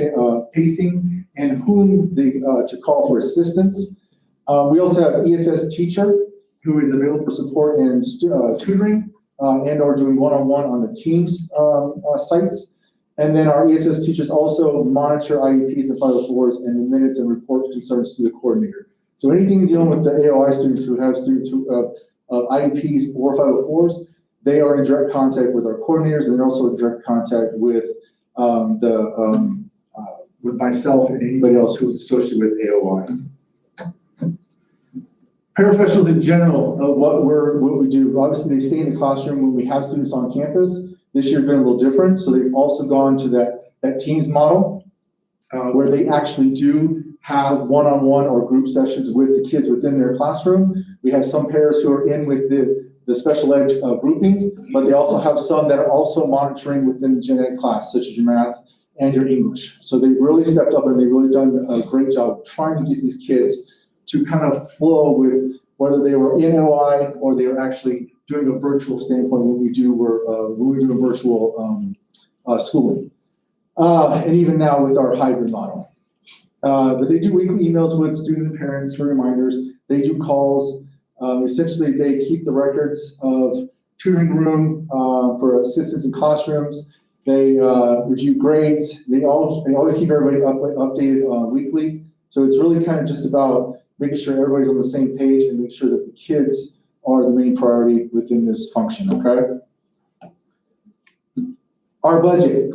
pacing and whom to call for assistance. We also have an ESS teacher who is available for support and tutoring and or doing one-on-one on the Teams sites. And then our ESS teachers also monitor IEPs and 504s and the minutes and report concerns to the coordinator. So anything dealing with the AOI students who have students who IEPs or 504s, they are in direct contact with our coordinators, and they're also in direct contact with with myself and anybody else who is associated with AOI. Paraprofessionals in general, what we do, obviously they stay in the classroom when we have students on campus. This year's been a little different, so they've also gone to that Teams model where they actually do have one-on-one or group sessions with the kids within their classroom. We have some pairs who are in with the special ed groupings, but they also have some that are also monitoring within the gen ed class, such as your math and your English. So they've really stepped up and they've really done a great job trying to get these kids to kind of flow with whether they were in OI or they were actually doing a virtual standpoint when we do a virtual schooling. And even now with our hybrid model. But they do weekly emails with student and parents for reminders. They do calls. Essentially, they keep the records of tutoring room for assistants in classrooms. They review grades. They always keep everybody updated weekly. So it's really kind of just about making sure everybody's on the same page and make sure that the kids are the main priority within this function, okay? Our budget.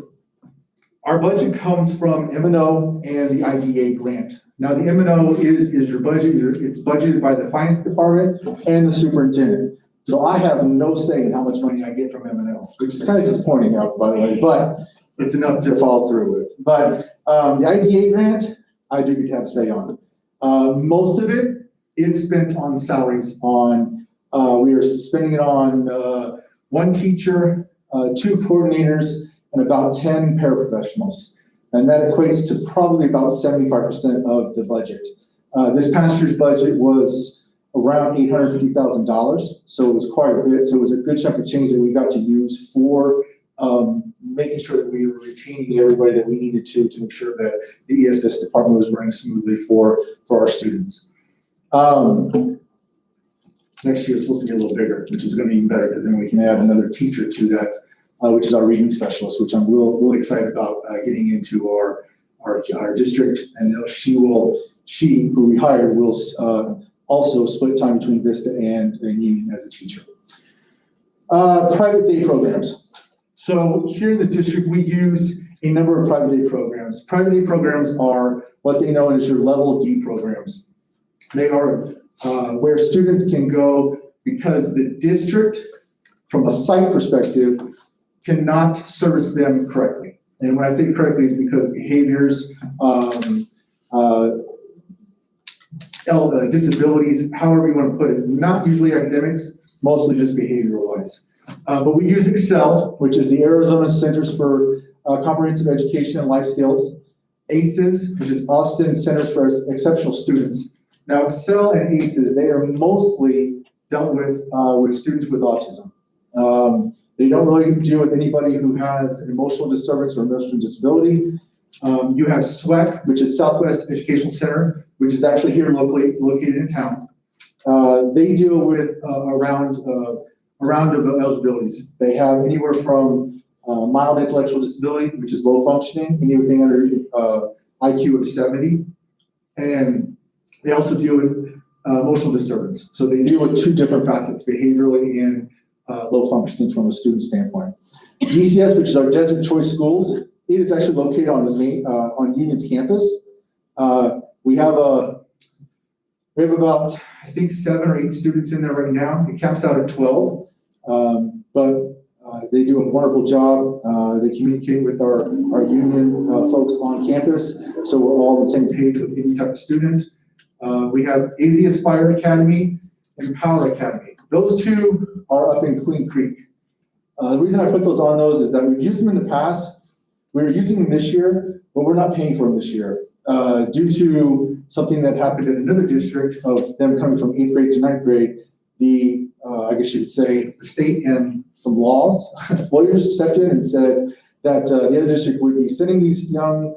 Our budget comes from M&O and the IDA grant. Now the M&O is your budget. It's budgeted by the finance department and the superintendent. So I have no say in how much money I get from M&O, which is kind of disappointing now, by the way, but it's enough to follow through with. But the IDA grant, I do have a say on. Most of it is spent on salaries. We are spending it on one teacher, 2 coordinators, and about 10 paraprofessionals. And that equates to probably about 75% of the budget. This past year's budget was around $850,000, so it was quite a bit. So it was a good chunk of change that we got to use for making sure that we were retaining everybody that we needed to make sure that the ESS department was running smoothly for our students. Next year is supposed to be a little bigger, which is going to be even better because then we can add another teacher to that, which is our reading specialist, which I'm really excited about getting into our district. And she who we hired will also split time between Vista and Union as a teacher. Private day programs. So here in the district, we use a number of private day programs. Private day programs are what they know as your level D programs. They are where students can go because the district, from a site perspective, cannot service them correctly. And when I say correctly, it's because behaviors, disabilities, however you want to put it, not usually academics, mostly just behavioral wise. But we use Excel, which is the Arizona Centers for Comprehensive Education and Life Skills, ACES, which is Austin Centers for Exceptional Students. Now, Excel and ACES, they are mostly dealt with students with autism. They don't really deal with anybody who has an emotional disturbance or emotional disability. You have SWEC, which is Southwest Educational Center, which is actually here locally located in town. They deal with a round of eligibilities. They have anywhere from mild intellectual disability, which is low functioning, anything under IQ of 70. And they also deal with emotional disturbance. So they deal with two different facets, behaviorally and low functioning from a student standpoint. DCS, which is our Desert Choice Schools, it is actually located on the main, on Union's campus. We have about, I think, 7 or 8 students in there right now. It caps out at 12, but they do a wonderful job. They communicate with our union folks on campus, so we're all on the same page with any type of student. We have AZ Aspire Academy and Power Academy. Those two are up in Queen Creek. The reason I put those on those is that we've used them in the past. We were using them this year, but we're not paying for them this year due to something that happened in another district of them coming from 8th grade to 9th grade. The, I guess you could say, the state and some laws, lawyers stepped in and said that the other district would be sending these young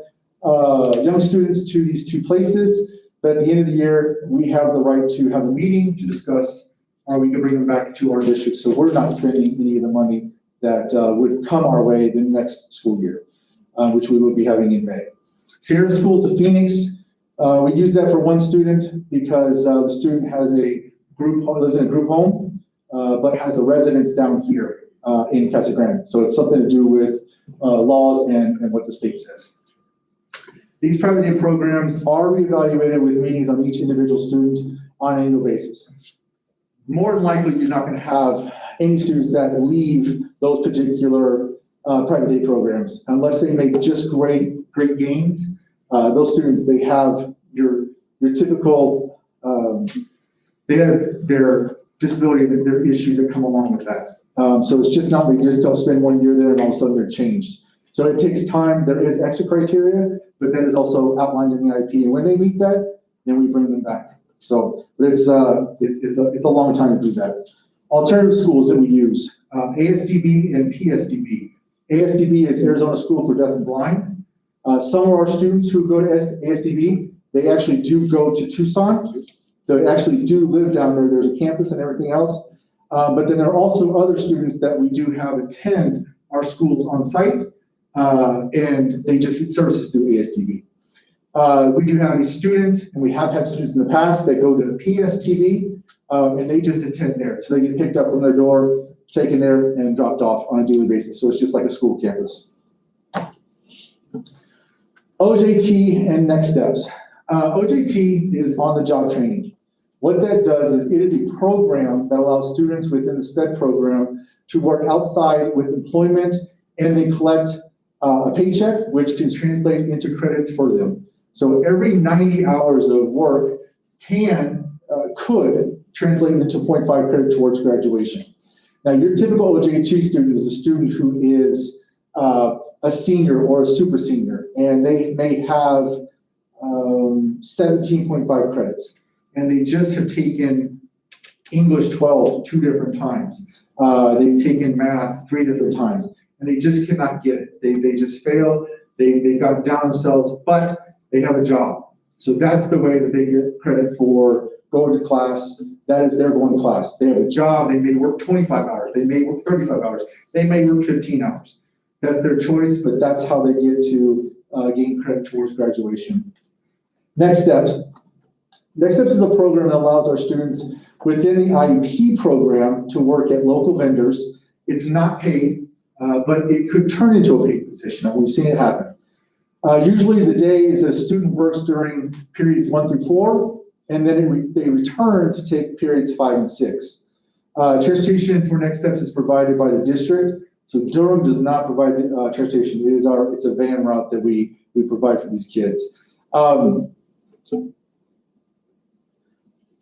students to these 2 places, but at the end of the year, we have the right to have a meeting to discuss how we can bring them back to our district. So we're not spending any of the money that would come our way the next school year, which we will be having in May. Sierra Schools of Phoenix, we use that for 1 student because the student has a group, lives in a group home, but has a residence down here in Casa Grande. So it's something to do with laws and what the state says. These private day programs are reevaluated with meetings on each individual student on an annual basis. More than likely, you're not going to have any students that leave those particular private day programs unless they make just great gains. Those students, they have your typical, they have their disability, their issues that come along with that. So it's just not, they just don't spend 1 year there and all of a sudden they're changed. So it takes time. There is extra criteria, but that is also outlined in the IP. And when they meet that, then we bring them back. So, but it's a long time to do that. Alternative schools that we use, ASDB and PSDB. ASDB is Arizona School for Deaf and Blind. Some of our students who go to ASDB, they actually do go to Tucson. They actually do live down there. There's a campus and everything else. But then there are also other students that we do have attend our schools on site, and they just get services through ASDB. We do have a student, and we have had students in the past that go to the PSTV, and they just attend there. So they get picked up from their door, taken there, and dropped off on a daily basis. So it's just like a school campus. OJT and next steps. OJT is on-the-job training. What that does is it is a program that allows students within the SPED program to work outside with employment, and they collect a paycheck, which can translate into credits for them. So every 90 hours of work could translate into 0.5 credit towards graduation. Now, your typical OJT student is a student who is a senior or a super senior, and they may have 17.5 credits, and they just have taken English 12 2 different times. They've taken math 3 different times, and they just cannot get it. They just fail. They've got down themselves, but they have a job. So that's the way that they get credit for going to class. That is their going to class. They have a job. They may work 25 hours. They may work 35 hours. They may work 15 hours. That's their choice, but that's how they get to gain credit towards graduation. Next Steps. Next Steps is a program that allows our students within the IUP program to work at local vendors. It's not paid, but it could turn into a paid position, and we've seen it happen. Usually the day is a student works during periods 1 through 4, and then they return to take periods 5 and 6. Transportation for Next Steps is provided by the district, So Durham does not provide transportation. It's a van route that we provide for these kids.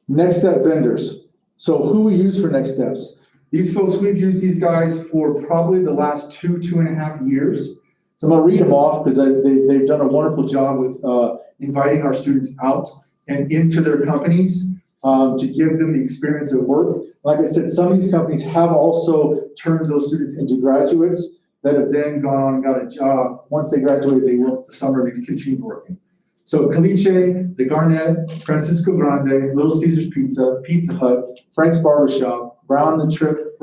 Next step vendors. So who we use for next steps? These folks, we've used these guys for probably the last 2.5 years. So I'm gonna read them off because they've done a wonderful job with inviting our students out and into their companies to give them the experience of work. Like I said, some of these companies have also turned those students into graduates that have then gone on and got a job. Once they graduate, they work the summer, they continue working. So Caliche, The Garnet, Francisco Grande, Little Caesars Pizza, Pizza Hut, Frank's Barbershop, Round Trip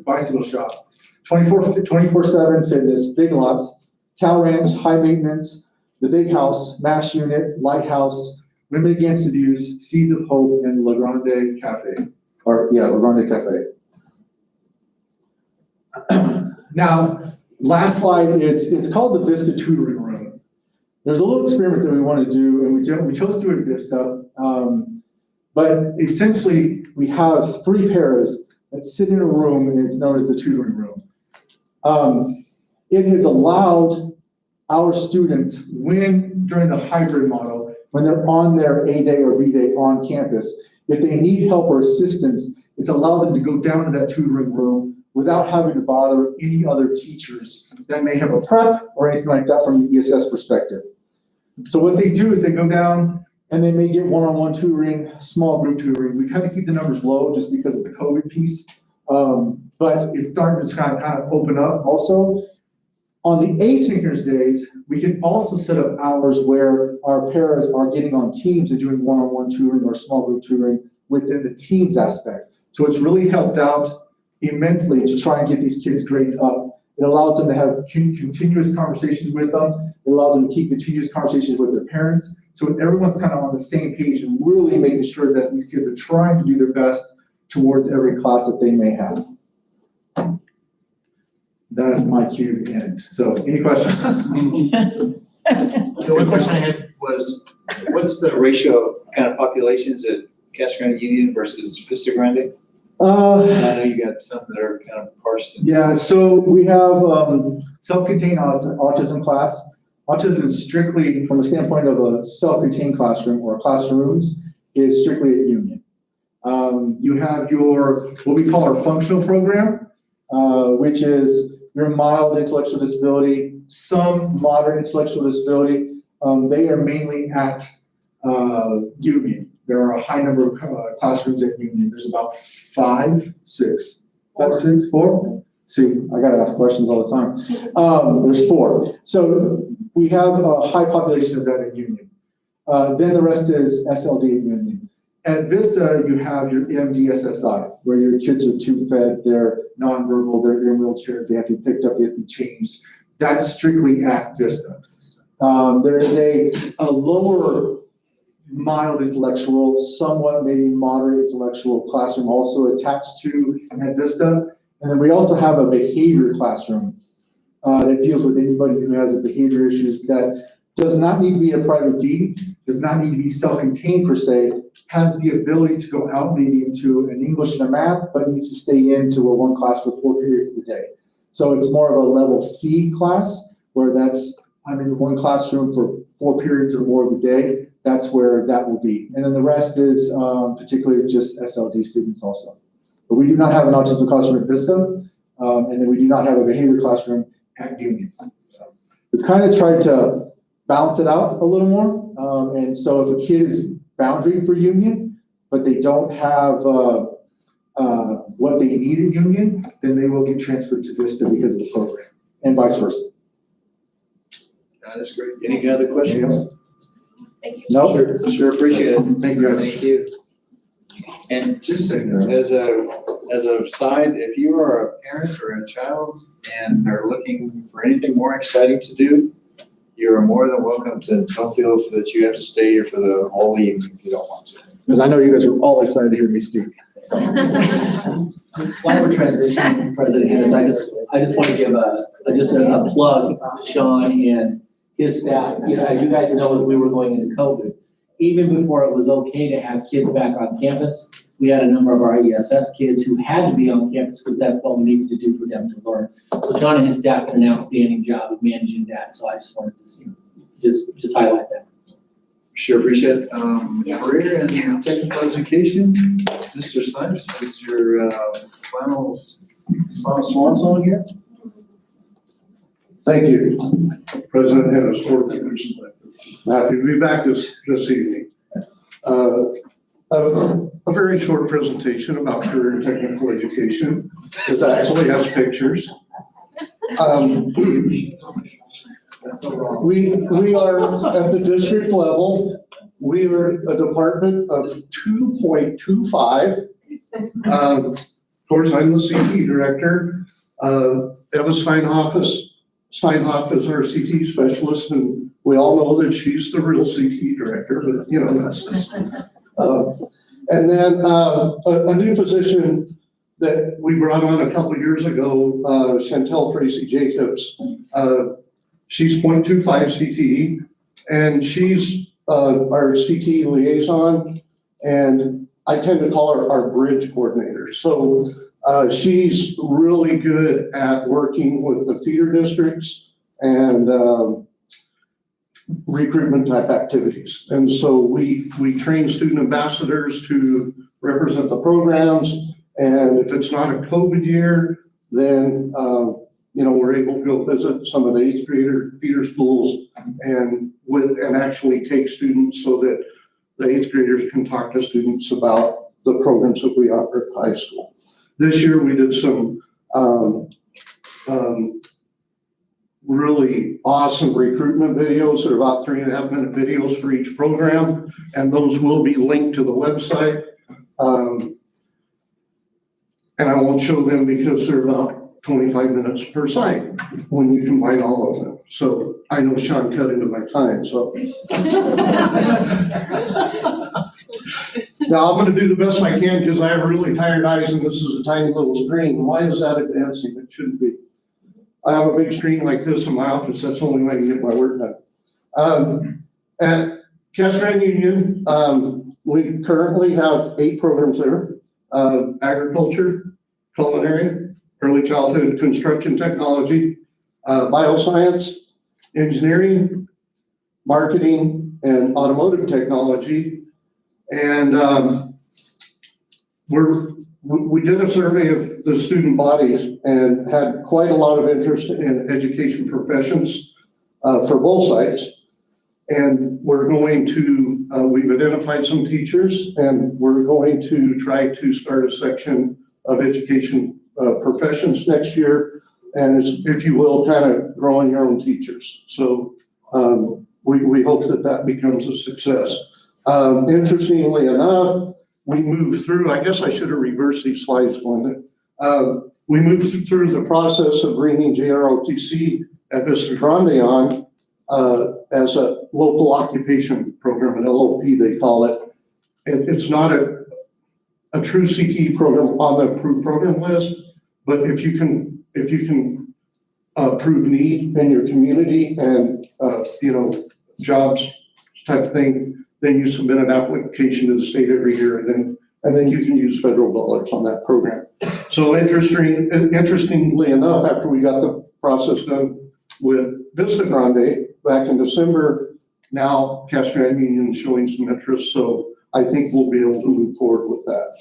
Bicycle Shop, 24/7 Fitness, Big Lots, Cal Ranch, High Maintenance, The Big House, MASH Unit, Lighthouse, Women Against Abuse, Seeds of Hope, and La Grande Cafe. La Grande Cafe. Now, last slide, it's called the Vista Tutoring Room. There's a little experiment that we want to do, and we chose to do it at Vista. But essentially, we have 3 paras that sit in a room, and it's known as the tutoring room. It has allowed our students, during the hybrid model, when they're on their A day or B day on campus, if they need help or assistance, it's allowed them to go down to that tutoring room without having to bother any other teachers that may have a prep or anything like that from the ESS perspective. So what they do is they go down and they may get one-on-one tutoring, small group tutoring. We kind of keep the numbers low just because of the COVID piece, but it's starting to kind of open up also. On the asynchronous days, we can also set up hours where our paras are getting on teams and doing one-on-one tutoring or small group tutoring within the teams aspect. So it's really helped out immensely to try and get these kids' grades up. It allows them to have continuous conversations with them. It allows them to keep continuous conversations with their parents. So everyone's kind of on the same page and really making sure that these kids are trying to do their best towards every class that they may have. That is my cue to end. So any questions? The one question I had was, what's the ratio of kind of populations at Casa Grande Union versus Vista Grande? I know you got some that are kind of parsed. Yeah, so we have self-contained autism class. Autism is strictly, from a standpoint of a self-contained classroom or classrooms, is strictly at Union. You have what we call our functional program, which is your mild intellectual disability, some moderate intellectual disability. They are mainly at Union. There are a high number of classrooms at Union. There's about 5, 6. 4? See, I gotta ask questions all the time. There's 4. So we have a high population of that at Union. Then the rest is SLD at Union. At Vista, you have your MDSSI, where your kids are tube fed, they're nonverbal, they're in wheelchairs, they have to be picked up, they have to be changed. That's strictly at Vista. There is a lower mild intellectual, somewhat maybe moderate intellectual classroom also attached to at Vista. And then we also have a behavior classroom that deals with anybody who has a behavior issues that does not need to be a private D, does not need to be self-contained per se, has the ability to go out maybe into an English and a math, but needs to stay into a 1 class for 4 periods of the day. So it's more of a level C class, where I'm in 1 classroom for 4 periods or more of the day. That's where that will be. And then the rest is particularly just SLD students also. But we do not have an autism classroom at Vista, and then we do not have a behavior classroom at Union. So we've kind of tried to balance it out a little more. And so if a kid is boundary for Union, but they don't have what they need at Union, then they will get transferred to Vista because of the program, and vice versa. That is great. Any other questions? Thank you. No? Sure appreciate it. Thank you, guys. Thank you. And just as a side, if you are a parent or a child and are looking for anything more exciting to do, you are more than welcome to. Don't feel that you have to stay here for the whole evening if you don't want to. Because I know you guys are all excited to hear me speak. While we're transitioning, President Hennis, I just want to give a plug to Sean and his staff. You know, as you guys know, as we were going into COVID, even before it was okay to have kids back on campus, we had a number of our ESS kids who had to be on campus because that's what we needed to do for them to learn. So John and his staff did an outstanding job of managing that. So I just wanted to see, just highlight that. Sure, appreciate it. Career and technical education, Mr. Sipes, is your final swan song here? Thank you, President Hennis, board members. Happy to be back this evening. A very short presentation about career and technical education. It actually has pictures. We are at the district level. We are a department of 2.25. Of course, I'm the CT director. Eva Steinhoff is our CT specialist, and we all know that she's the real CT director, but you know, that's just. And then a new position that we brought on a couple of years ago, Chantel Tracy Jacobs. She's 0.25 CTE, and she's our CTE liaison, and I tend to call her our bridge coordinator. So she's really good at working with the feeder districts and recruitment type activities. And so we train student ambassadors to represent the programs. And if it's not a COVID year, then we're able to go visit some of the 8th grader feeder schools and actually take students so that the 8th graders can talk to students about the programs that we offer at high school. This year we did some really awesome recruitment videos. They're about 3.5-minute videos for each program, and those will be linked to the website. And I won't show them because they're about 25 minutes per site when you combine all of them. So I know Sean cut into my time, so. Now I'm gonna do the best I can because I have really tired eyes and this is a tiny little screen. Why is that advancing? It shouldn't be. I have a big screen like this in my office. That's the only way I can get my work done. At Castrand Union, we currently have 8 programs there. Agriculture, culinary, early childhood construction technology, bioscience, engineering, marketing, and automotive technology. And we did a survey of the student body and had quite a lot of interest in education professions for both sites. And we're going to, we've identified some teachers, and we're going to try to start a section of education professions next year. And it's, if you will, kind of growing your own teachers. So we hope that that becomes a success. Interestingly enough, we moved through, I guess I should have reversed these slides, Glenda. We moved through the process of bringing JROTC at Vista Grande on as a local occupation program, an LOP they call it. It's not a true CTE program on the approved program list, but if you can prove need in your community and jobs type thing, then you submit an application to the state every year, and then you can use federal dollars on that program. So interestingly enough, after we got the process done with Vista Grande back in December, now Castrand Union is showing some interest, so I think we'll be able to move forward with that.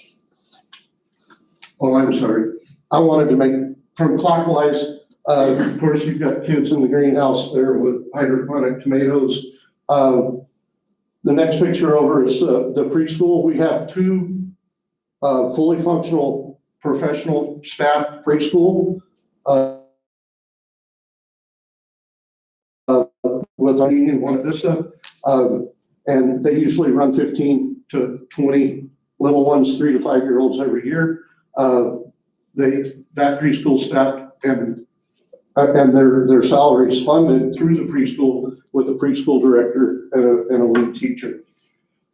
Oh, I'm sorry. I wanted to make, from clockwise, of course, you've got kids in the greenhouse there with hydroponic tomatoes. The next picture over is the preschool. We have 2 fully functional professional staff preschool with our union, one at Vista, and they usually run 15 to 20 little ones, 3 to 5 year olds every year. That preschool staff and their salary is funded through the preschool with a preschool director and a lead teacher.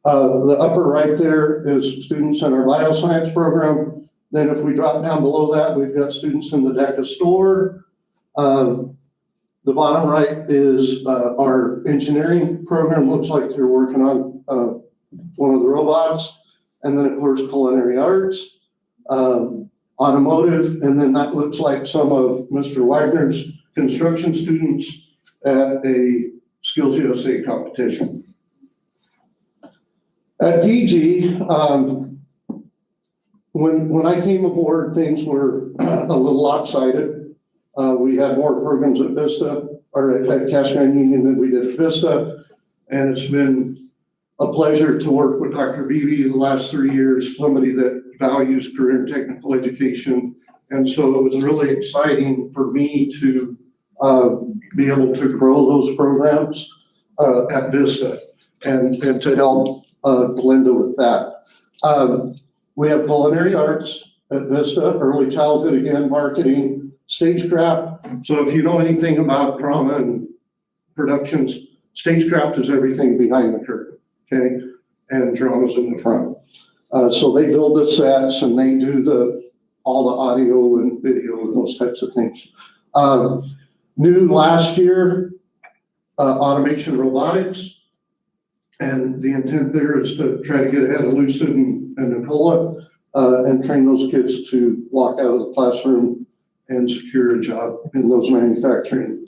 The upper right there is students in our bioscience program. Then if we drop down below that, we've got students in the DECA store. The bottom right is our engineering program. Looks like they're working on one of the robots. and then of course culinary arts, automotive, and then that looks like some of Mr. Wagner's construction students at a Skills USA competition. At VG, when I came aboard, things were a little lopsided. We had more programs at Vista, or at Cash Grand Union than we did at Vista. And it's been a pleasure to work with Dr. Beebe the last 3 years, somebody that values career and technical education. And so it was really exciting for me to be able to grow those programs at Vista and to help Glenda with that. We have culinary arts at Vista, early childhood again, marketing, stagecraft. So if you know anything about drama and productions, stagecraft is everything behind the curtain, okay? And drama's in the front. So they build the sets and they do all the audio and video and those types of things. New last year, automation robotics. And the intent there is to try to get ahead of Lucid and Nicola and train those kids to walk out of the classroom and secure a job in those manufacturing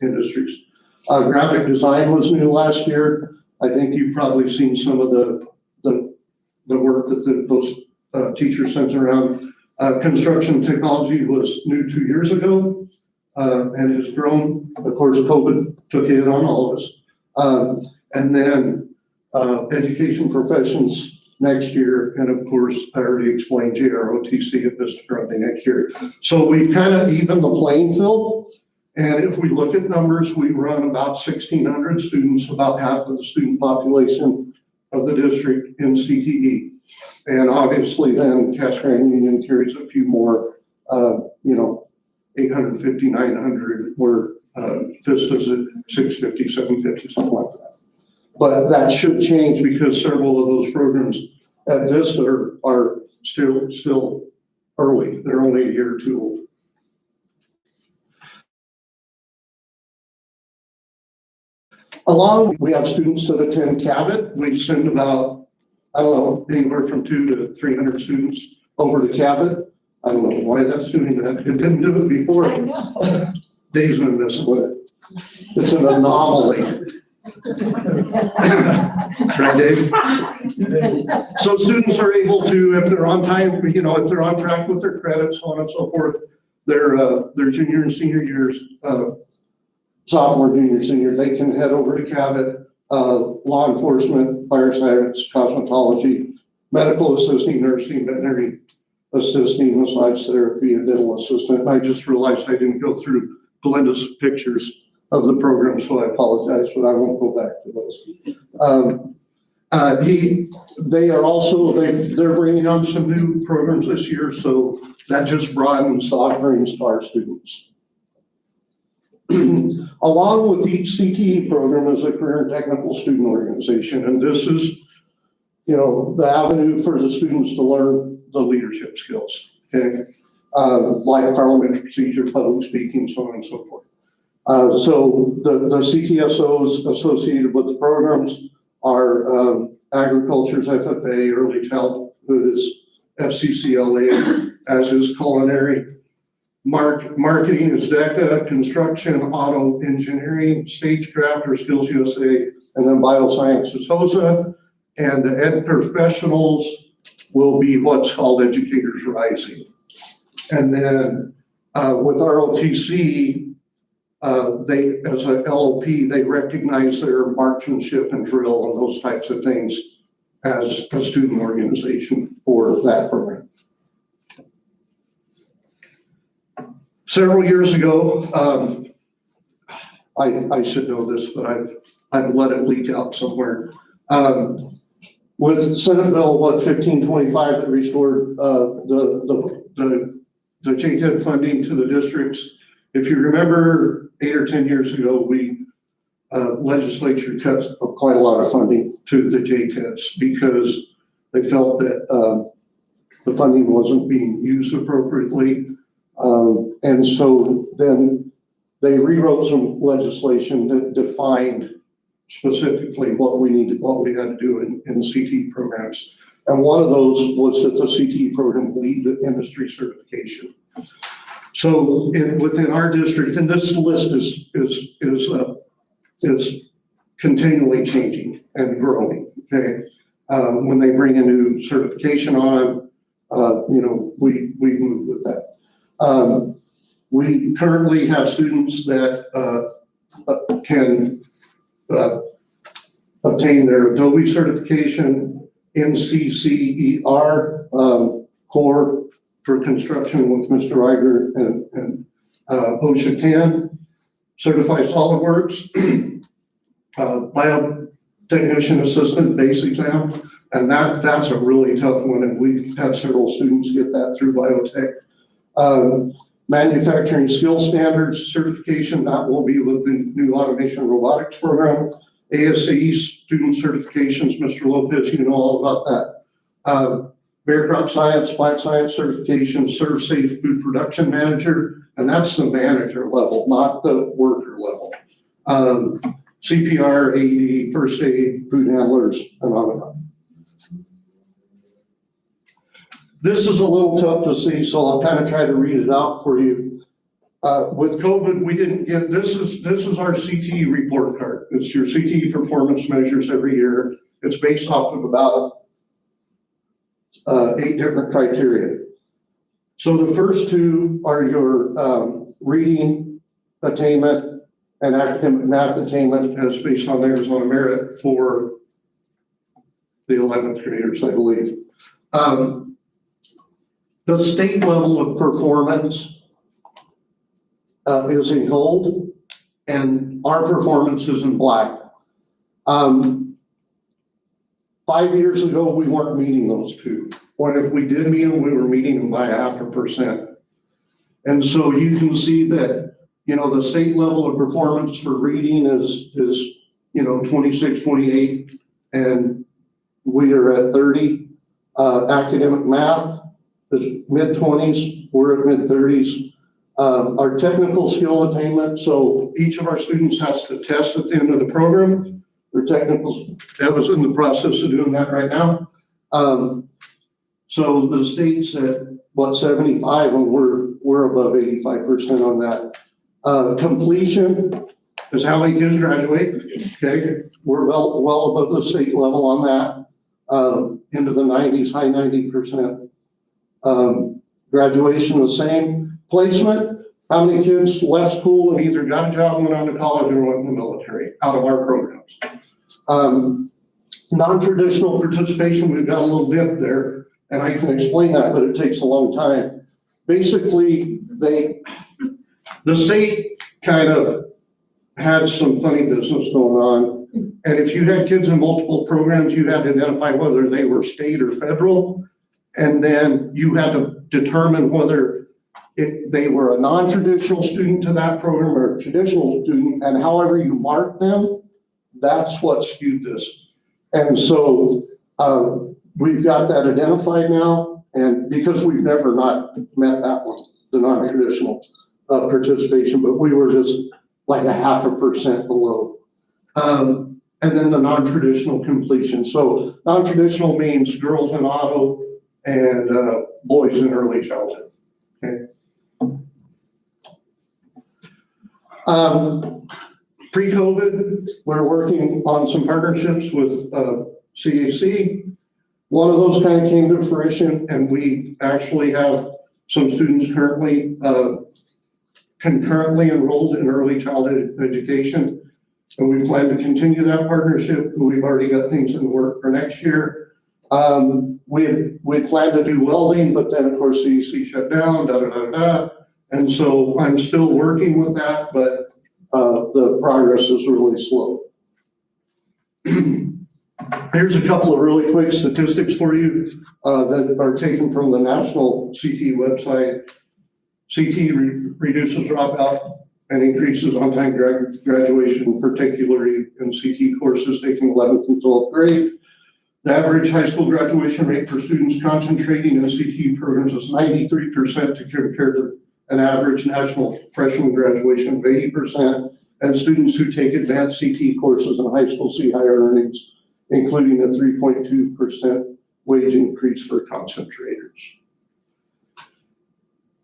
industries. Graphic design was new last year. I think you've probably seen some of the work that those teachers sent around. Construction technology was new 2 years ago and has grown. Of course, COVID took it on all of us. And then education professions next year, and of course, I already explained JROTC at Vista Grande next year. So we've kind of evened the playing field. And if we look at numbers, we run about 1,600 students, about half of the student population of the district in CTE. And obviously then Cash Grand Union carries a few more, 850, 900, where Vista's at 650, 750, something like that. But that should change because several of those programs at Vista are still early. They're only a year or two old. Along, we have students that attend Cabot. We send about, anywhere from 200 to 300 students over to Cabot. I don't know why that's doing that. It didn't do it before. I know. Dave's been messing with it. It's an anomaly. Right, Dave? So students are able to, if they're on time, if they're on track with their credits, so on and so forth, their junior and senior years, sophomore, junior, senior, they can head over to Cabot, law enforcement, fire science, cosmetology, medical assisting, nursing, veterinary assisting, massage therapy, and dental assistant. And I just realized I didn't go through Glenda's pictures of the program, so I apologize, but I won't go back to those. They're bringing on some new programs this year, so that just broadens the offerings to our students. Along with each CTE program is a career and technical student organization, and this is, the avenue for the students to learn the leadership skills, okay? Like parliamentary procedure, public speaking, so on and so forth. So the CTSOs associated with the programs are agriculture's FFA, early childhood is FCCLA, as is culinary. Marketing is DECA, construction, auto engineering, stagecraft or Skills USA, and then bioscience is HOSA. And the ed professionals will be what's called Educators Rising. And then with ROTC, they, as a LOP, they recognize their marksmanship and drill and those types of things as a student organization for that program. Several years ago, I should know this, but I've let it leak out somewhere. With Senate Bill 1525 that restored the JTED funding to the districts. If you remember 8 or 10 years ago, we legislature cut quite a lot of funding to the JTEDs because they felt that the funding wasn't being used appropriately. And so then they rewrote some legislation that defined specifically what we had to do in CT programs. And one of those was that the CTE program lead the industry certification. So within our district, and this list is continually changing and growing, okay? When they bring a new certification on, we move with that. We currently have students that can obtain their Adobe certification, NCCER core for construction with Mr. Reiger and OSHA 10, certified SolidWorks, biotechnician assistant base exam, and that's a really tough one, and we've had several students get that through biotech. Manufacturing skill standards certification, that will be with the new automation robotics program. ASCE student certifications, Mr. Lopez, you know all about that. Bear crop science, plant science certification, serve safe food production manager, and that's the manager level, not the worker level. CPR, AED, first aid, food handlers, and on and on. This is a little tough to see, so I'll kind of try to read it out for you. With COVID, we didn't get, this is our CTE report card. It's your CTE performance measures every year. It's based off of about 8 different criteria. So the first 2 are your reading attainment and academic math attainment as based on Arizona merit for the 11th graders, I believe. The state level of performance is in gold, and our performance is in black. 5 years ago, we weren't meeting those 2. Or if we did meet them, we were meeting them by 0.5%. And so you can see that, the state level of performance for reading is 26, 28, and we are at 30. Academic math is mid-20s, we're at mid-30s. Our technical skill attainment, so each of our students has to test at the end of the program. Their technicals, Eva's in the process of doing that right now. So the state's at 75, and we're above 85% on that. Completion is how many kids graduate. Okay, we're well above the state level on that. Into the 90s, high 90%. Graduation the same. Placement, how many kids left school and either got a job, went on to college, or went in the military out of our programs. Non-traditional participation, we've got a little dip there, and I can explain that, but it takes a long time. Basically, the state kind of had some funny business going on, and if you had kids in multiple programs, you had to identify whether they were state or federal, and then you had to determine whether they were a non-traditional student to that program or a traditional student, and however you mark them, that's what skewed this. And so we've got that identified now, and because we've never not met that one, the non-traditional participation, but we were just like 0.5% below. And then the non-traditional completion. So non-traditional means girls in auto and boys in early childhood. Okay. Pre-COVID, we're working on some partnerships with CAC. One of those kind of came to fruition, and we actually have some students currently concurrently enrolled in early childhood education. And we plan to continue that partnership. We've already got things in the work for next year. We plan to do welding, but then of course CEC shut down, And so I'm still working with that, but the progress is really slow. Here's a couple of really quick statistics for you that are taken from the national CTE website. CTE reduces dropout and increases on-time graduation, particularly in CTE courses taking 11th and 12th grade. The average high school graduation rate for students concentrating in CTE programs is 93% to compare to an average national freshman graduation of 80%. And students who take advanced CTE courses in high school see higher earnings, including a 3.2% wage increase for concentrators.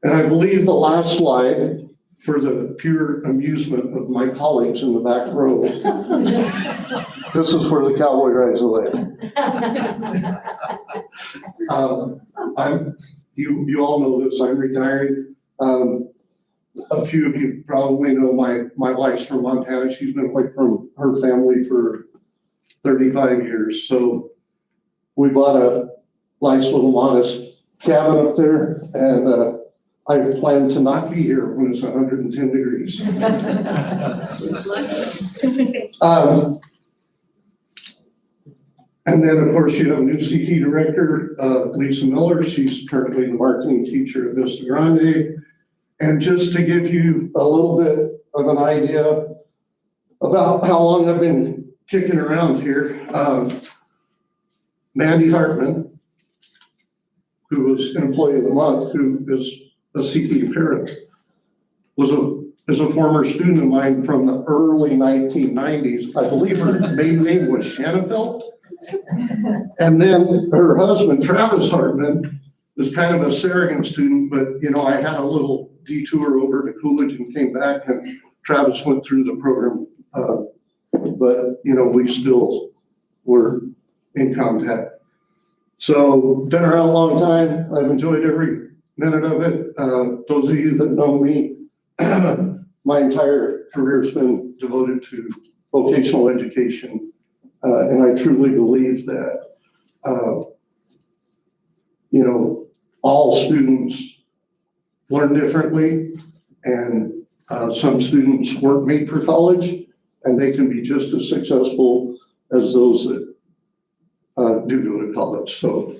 And I believe the last slide, for the pure amusement of my colleagues in the back row, this is where the cowboy rides away. You all know this, I'm retired. A few of you probably know my wife's from Montana. She's been away from her family for 35 years. So we bought a nice little modest cabin up there, and I plan to not be here when it's 110 degrees. And then, of course, you have a new CT director, Lisa Miller. She's currently the marketing teacher at Vista Grande. And just to give you a little bit of an idea about how long I've been kicking around here, Mandy Hartman, who was Employee of the Month, who is a CT parent, is a former student of mine from the early 1990s. I believe her maiden name was Shanafelt. And then her husband, Travis Hartman, was kind of a surrogate student, but I had a little detour over to Coolidge and came back, and Travis went through the program. But we still were in contact. So been around a long time. I've enjoyed every minute of it. Those of you that know me, my entire career has been devoted to vocational education. And I truly believe that, all students learn differently, and some students weren't made for college, and they can be just as successful as those that do go to college. So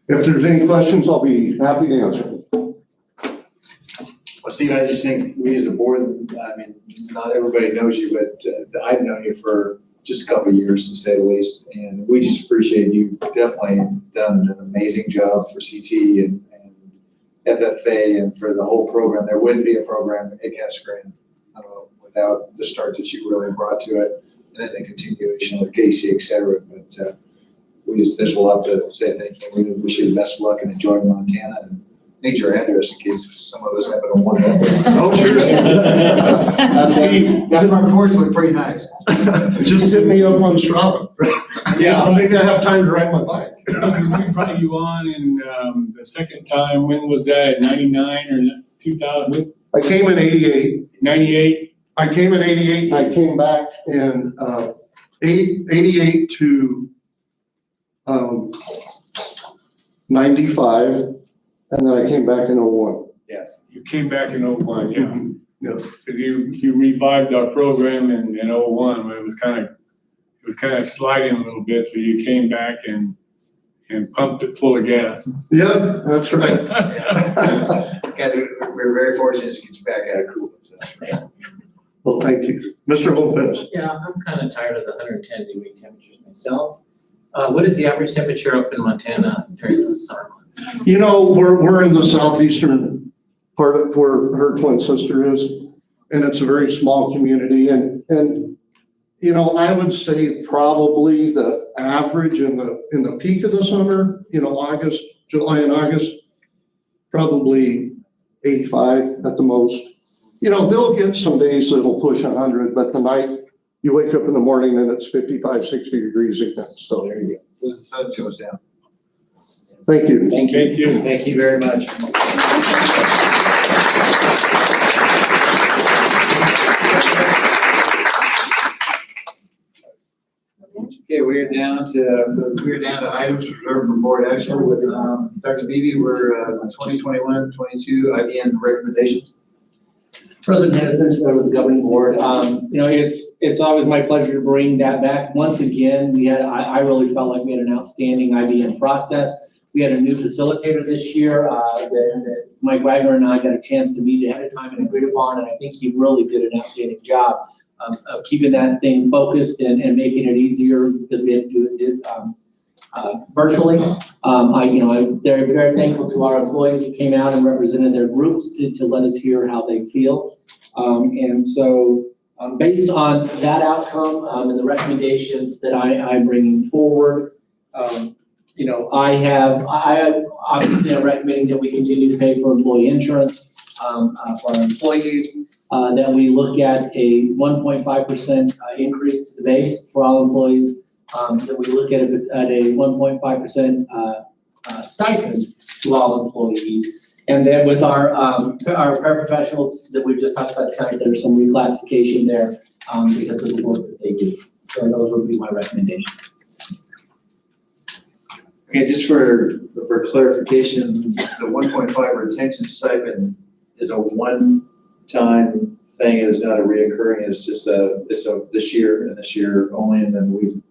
if there's any questions, I'll be happy to answer them. Well, Steve, I just think we as a board, not everybody knows you, but I've known you for just a couple of years, to say the least, and we just appreciate you. Definitely done an amazing job for CT and FFA and for the whole program. There wouldn't be a program at Cascade without the start that you really brought to it, and then the continuation with Casey, et cetera. But there's a lot to say. Thank you. We wish you the best of luck and enjoy Montana. And need your address in case some of us happen to want that. Oh, sure. That front porch looked pretty nice. Just hit me up on Strava. Yeah. Maybe I have time to ride my bike. We brought you on in the second time. When was that? 99 or 2000? I came in 88. 98? I came in 88 and I came back in 88 to 95. And then I came back in 01. Yes. You came back in 01, yeah. Yeah. Because you revived our program in 01 when it was kind of sliding a little bit, so you came back and pumped it full of gas. Yeah, that's right. We're very fortunate to get you back out of Coolidge. Well, thank you. Mr. Lopez. Yeah, I'm kind of tired of the 110-degree temperatures myself. What is the average temperature up in Montana during the summer months? We're in the southeastern part of where her twin sister is, and it's a very small community. And I would say probably the average in the peak of the summer, July and August, probably 85 at the most. They'll get some days that'll push 100, but the night you wake up in the morning and it's 55, 60 degrees again. So there you go. As the sun goes down. Thank you. Thank you. Thank you. Thank you very much. Okay, we're down to items reserved for board action with Dr. Beebe. We're 2021-22 IBM recommendations. President Henderson, with the governing board, it's always my pleasure to bring that back. Once again, I really felt like we had an outstanding IBM process. We had a new facilitator this year that Mike Wagner and I got a chance to meet ahead of time and agreed upon, and I think he really did an outstanding job of keeping that thing focused and making it easier because we had to do it virtually. I'm very, very thankful to our employees who came out and represented their groups to let us hear how they feel. And so based on that outcome and the recommendations that I'm bringing forward, I obviously am recommending that we continue to pay for employee insurance, for our employees, that we look at a 1.5% increase to the base for all employees, that we look at a 1.5% stipend to all employees. And then with our paraprofessionals that we've just talked about tonight, there's some reclassification there, because of the work that they do. So those would be my recommendations. Okay, just for clarification, the 1.5 retention stipend is a one-time thing, it is not a reoccurring, it's just it's this year and this year only, and then the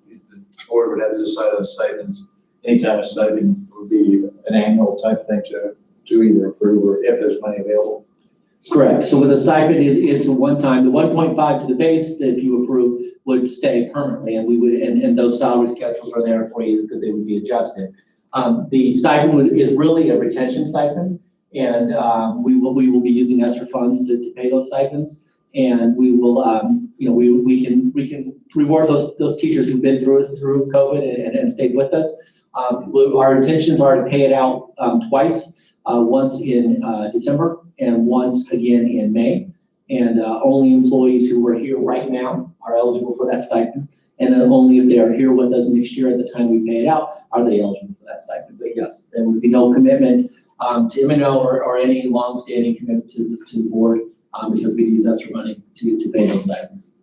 board would have to decide on stipends. Anytime a stipend would be an annual type thing to either approve or if there's money available. Correct. So with a stipend, it's a one-time, the 1.5 to the base, that if you approve, would stay permanently, and we would, and those salary schedules are there for you because they would be adjusted. The stipend is really a retention stipend, and we will be using ESSER funds to pay those stipends, and we will, we can reward those teachers who've been through COVID and stayed with us. Our intentions are to pay it out twice, once in December and once again in May. And only employees who are here right now are eligible for that stipend. And then only if they are here with us next year at the time we pay it out are they eligible for that stipend. But yes, there would be no commitment to M&O or any long-standing commitment to the board, because we use ESSER money to pay those stipends.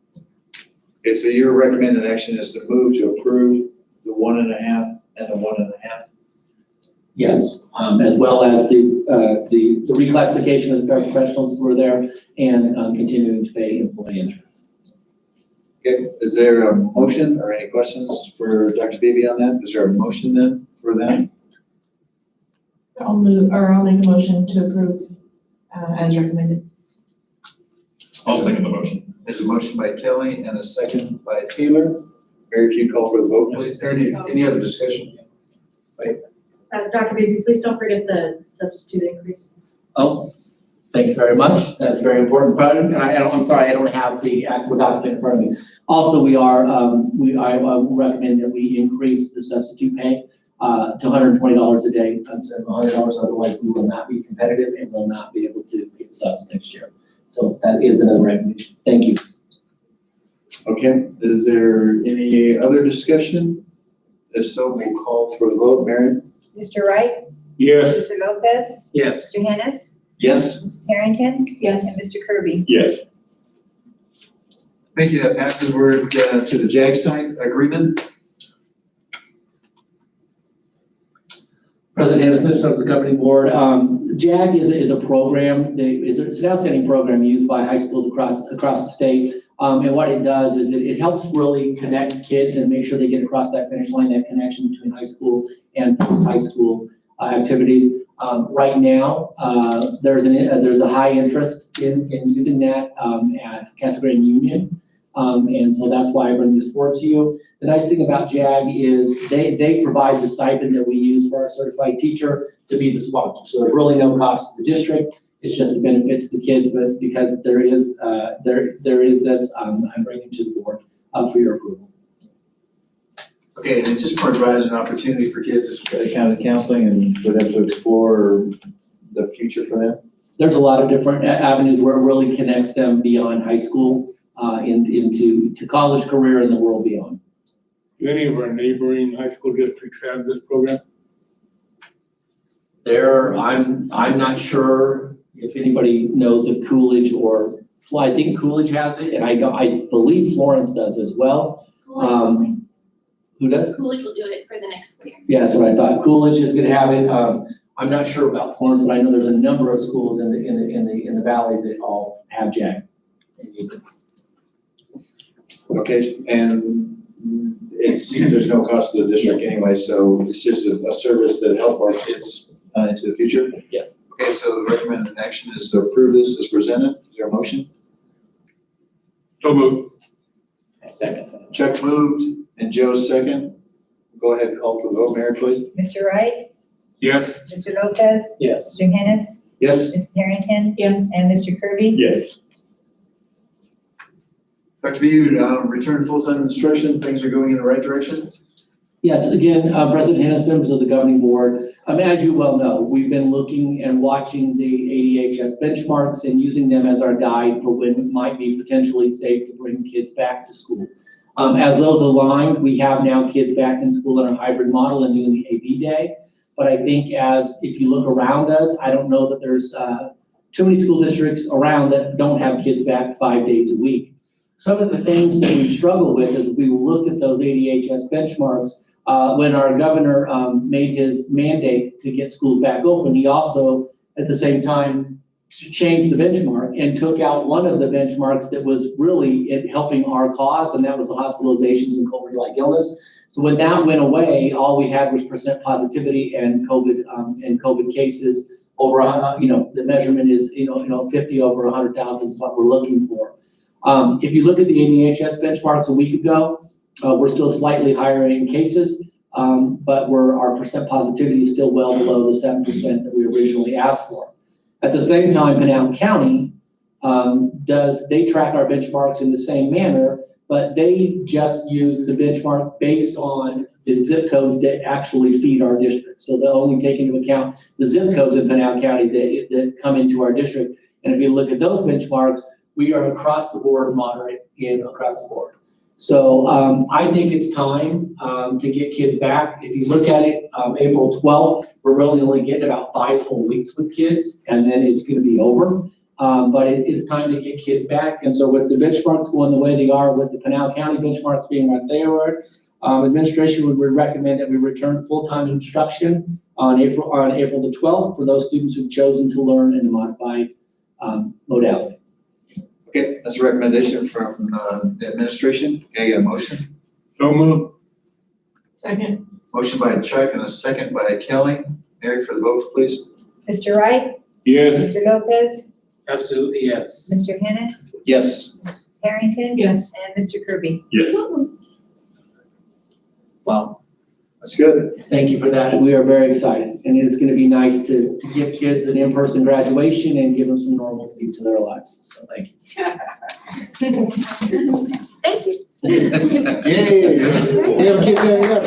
Okay, so your recommended action is to move to approve the 1.5 and the 1.5? Yes, as well as the reclassification of the paraprofessionals who were there, and continuing to pay employee insurance. Okay, is there a motion or any questions for Dr. Beebe on that? Is there a motion then for that? I'll make a motion to approve, as recommended. I'll second the motion. There's a motion by Kelly and a second by Taylor. Mary, can you call for the vote, please? Is there any other discussion? Dr. Beebe, please don't forget the substitute increase. Oh, thank you very much. That's a very important part. And I'm sorry, I don't have the actual document in front of me. Also, I recommend that we increase the substitute pay to $120 a day instead of $100. Otherwise, we will not be competitive and will not be able to get subs next year. So that is another recommendation. Thank you. Okay, is there any other discussion? If so, we'll call for the vote. Mary? Mr. Wright? Yes. Mr. Lopez? Yes. Mr. Hennis? Yes. Mrs. Harrington? Yes. And Mr. Kirby? Yes. Thank you. That passes. We're to the JAG site agreement. President Hennis, members of the governing board. JAG is a program, it's an outstanding program used by high schools across the state. And what it does is it helps really connect kids and make sure they get across that finish line, that connection between high school and post-high school activities. Right now, there's a high interest in using that at Casa Grande Union. And so that's why I bring this forward to you. The nice thing about JAG is they provide the stipend that we use for our certified teacher to be the sponsor. So there's really no cost to the district. It's just a benefit to the kids, but because there is this, I'm bringing to the board for your approval. Okay, and it just provides an opportunity for kids to kind of counseling and for them to explore the future for them. There's a lot of different avenues where it really connects them beyond high school into college, career, and the world beyond. Do any of our neighboring high school districts have this program? I'm not sure if anybody knows if Coolidge or I think Coolidge has it, and I believe Florence does as well. Who does? Coolidge will do it for the next school year. Yeah, that's what I thought. Coolidge is going to have it. I'm not sure about Florence, but I know there's a number of schools in the valley that all have JAG and use it. Okay, and there's no cost to the district anyway, so it's just a service that help our kids into the future. Yes. Okay, so the recommended action is to approve this as presented. Is there a motion? So moved. Second. Chuck moved and Joe second. Go ahead and call for the vote. Mary, please. Mr. Wright? Yes. Mr. Lopez? Yes. Mr. Hennis? Yes. Mrs. Harrington? Yes. And Mr. Kirby? Yes. Dr. Beebe, return to full-time instruction. Things are going in the right direction. Yes, again, President Hennis, members of the governing board, as you well know, we've been looking and watching the ADHS benchmarks and using them as our guide for when it might be potentially safe to bring kids back to school. As those align, we have now kids back in school in a hybrid model and doing the AB day. But I think if you look around us, I don't know that there's too many school districts around that don't have kids back 5 days a week. Some of the things that we struggle with as we looked at those ADHS benchmarks, when our governor made his mandate to get schools back open, he also, at the same time, changed the benchmark and took out one of the benchmarks that was really helping our cause, and that was the hospitalizations and COVID-like illness. So when that went away, all we had was percent positivity and COVID cases over, the measurement is, 50 over 100,000 is what we're looking for. If you look at the ADHS benchmarks a week ago, we're still slightly higher in cases, but our percent positivity is still well below the 7% that we originally asked for. At the same time, Pinal County they track our benchmarks in the same manner, but they just use the benchmark based on the zip codes that actually feed our district. So they'll only take into account the zip codes in Pinal County that come into our district. And if you look at those benchmarks, we are across the board moderate and across the board. So I think it's time to get kids back. If you look at it, April 12th, we're really only getting about 5 full weeks with kids, and then it's going to be over. But it is time to get kids back. And so with the benchmarks going the way they are, with the Pinal County benchmarks being what they are, administration would recommend that we return full-time instruction on April the 12th for those students who've chosen to learn in a modified modality. Okay, that's a recommendation from the administration. Okay, a motion? So moved. Second. Motion by Chuck and a second by Kelly. Mary, for the vote, please. Mr. Wright? Yes. Mr. Lopez? Absolutely, yes. Mr. Hennis? Yes. Mrs. Harrington? Yes. And Mr. Kirby? Yes. Wow, that's good. Thank you for that. We are very excited. And it's going to be nice to give kids an in-person graduation and give them some normalcy to their lives. So thank you. Thank you. Yay. We have a kid standing up.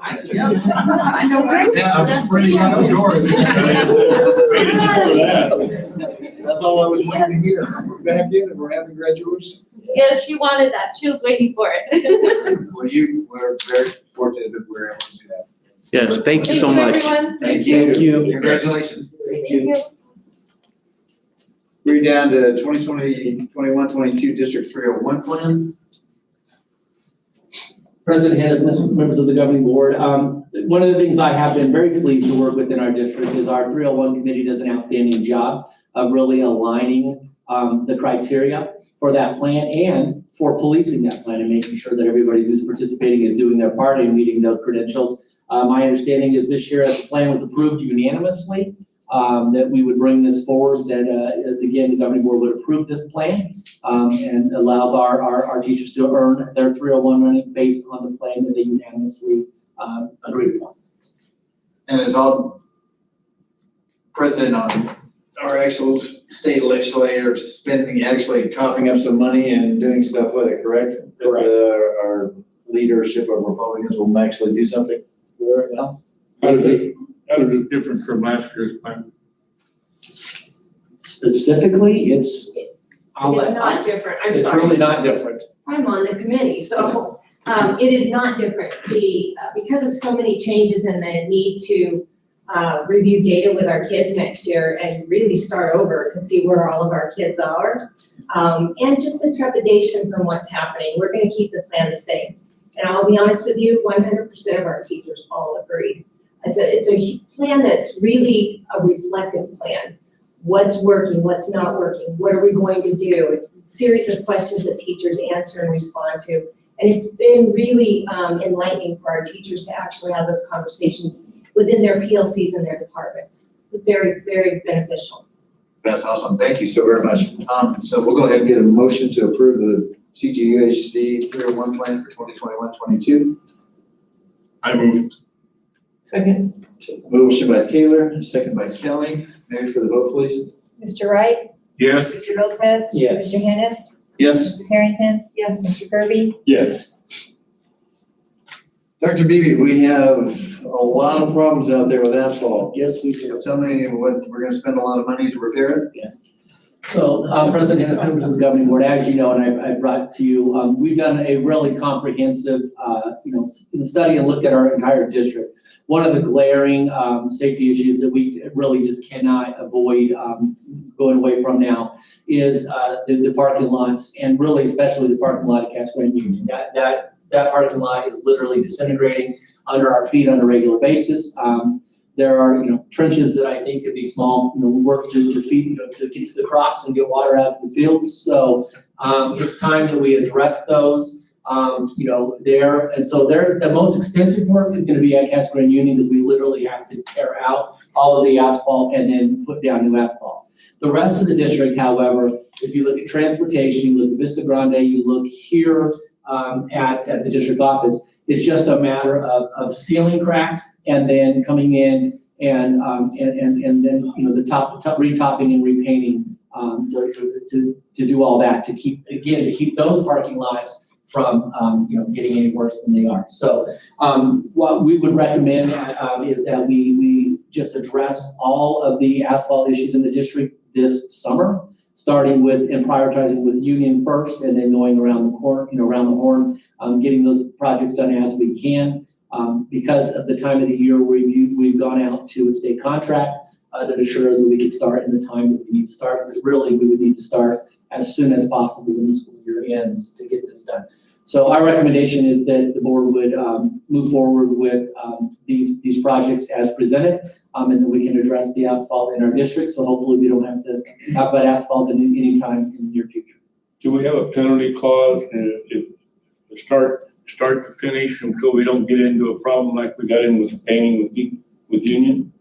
I know, right? Yeah, I'm sprinting out the doors. Waited just for that. That's all I was waiting to hear. We're back in and we're having graduation. Yeah, she wanted that. She was waiting for it. Well, we're very fortunate that we're able to do that. Yes, thank you so much. Everyone. Thank you. Thank you. Congratulations. Thank you. We're down to 2020-21-22 District 301 plan. President Hennis, members of the governing board, one of the things I have been very pleased to work with in our district is our 301 committee does an outstanding job of really aligning the criteria for that plan and for policing that plan and making sure that everybody who's participating is doing their part and meeting those credentials. My understanding is this year, as the plan was approved unanimously, that we would bring this forward, that again, the governing board would approve this plan and allows our teachers to earn their 301 money based on the plan that they unanimously agreed upon. And is all president on our actual state legislator actually coughing up some money and doing stuff with it, correct? Correct. Our leadership of Republicans will actually do something? Well, How is this different from last year's plan? specifically, it's not different, I'm it's sorry. really not different. I'm on the committee, so, it is not different. Because of so many changes and the need to, review data with our kids next year and really start over to see where all of our kids are. And just the trepidation from what's happening, we're gonna keep the plan the same. And I'll be honest with you, 100% of our teachers all agreed. It's a plan that's really a reflective plan. What's working, what's not working, what are we going to do? A series of questions that teachers answer and respond to. And it's been really enlightening for our teachers to actually have those conversations within their PLCs and their departments. Very, very beneficial. That's awesome. Thank you so very much. So we'll go ahead and get a motion to approve the CGUHSD 301 plan for 2021-22. I move. Second. Motion by Taylor, second by Kelly. Mary, for the vote, please. Mr. Wright? Yes. Mr. Lopez? Yes. Mr. Hennis? Yes. Mrs. Harrington? Yes. Mr. Kirby? Yes. Dr. Beebe, we have a lot of problems out there with asphalt. Yes, we do. Tell me what, we're gonna spend a lot of money to repair it? So, President Hennessy, members of the governing board, as you know, and I brought to you, we've done a really comprehensive, study and looked at our entire district. One of the glaring, safety issues that we really just cannot avoid, going away from now is, the parking lots, and really especially the parking lot at Cascade Union. That parking lot is literally disintegrating under our feet on a regular basis. There are, trenches that I think could be small, work to feed, to get to the crops and get water out to the fields. So, it's time that we address those, there. And so the most extensive work is gonna be at Cascade Union, because we literally have to tear out all of the asphalt and then put down new asphalt. The rest of the district, however, if you look at transportation, you look at Vista Grande, you look here, at the district office, it's just a matter of sealing cracks and then coming in and then, the retopping and repainting, to do all that, to keep those parking lots from, getting any worse than they are. So, what we would recommend, is that we just address all of the asphalt issues in the district this summer, starting with and prioritizing with Union first, and then going around the horn, getting those projects done as we can. Because of the time of the year, we've gone out to a state contract that assures that we can start in the time that we need to start, because really we would need to start as soon as possible when the school year ends to get this done. So our recommendation is that the board would move forward with these projects as presented, and then we can address the asphalt in our district. So hopefully we don't have to talk about asphalt any time in the near future. Do we have a penalty clause if start to finish until we don't get into a problem like we got in with painting with Union?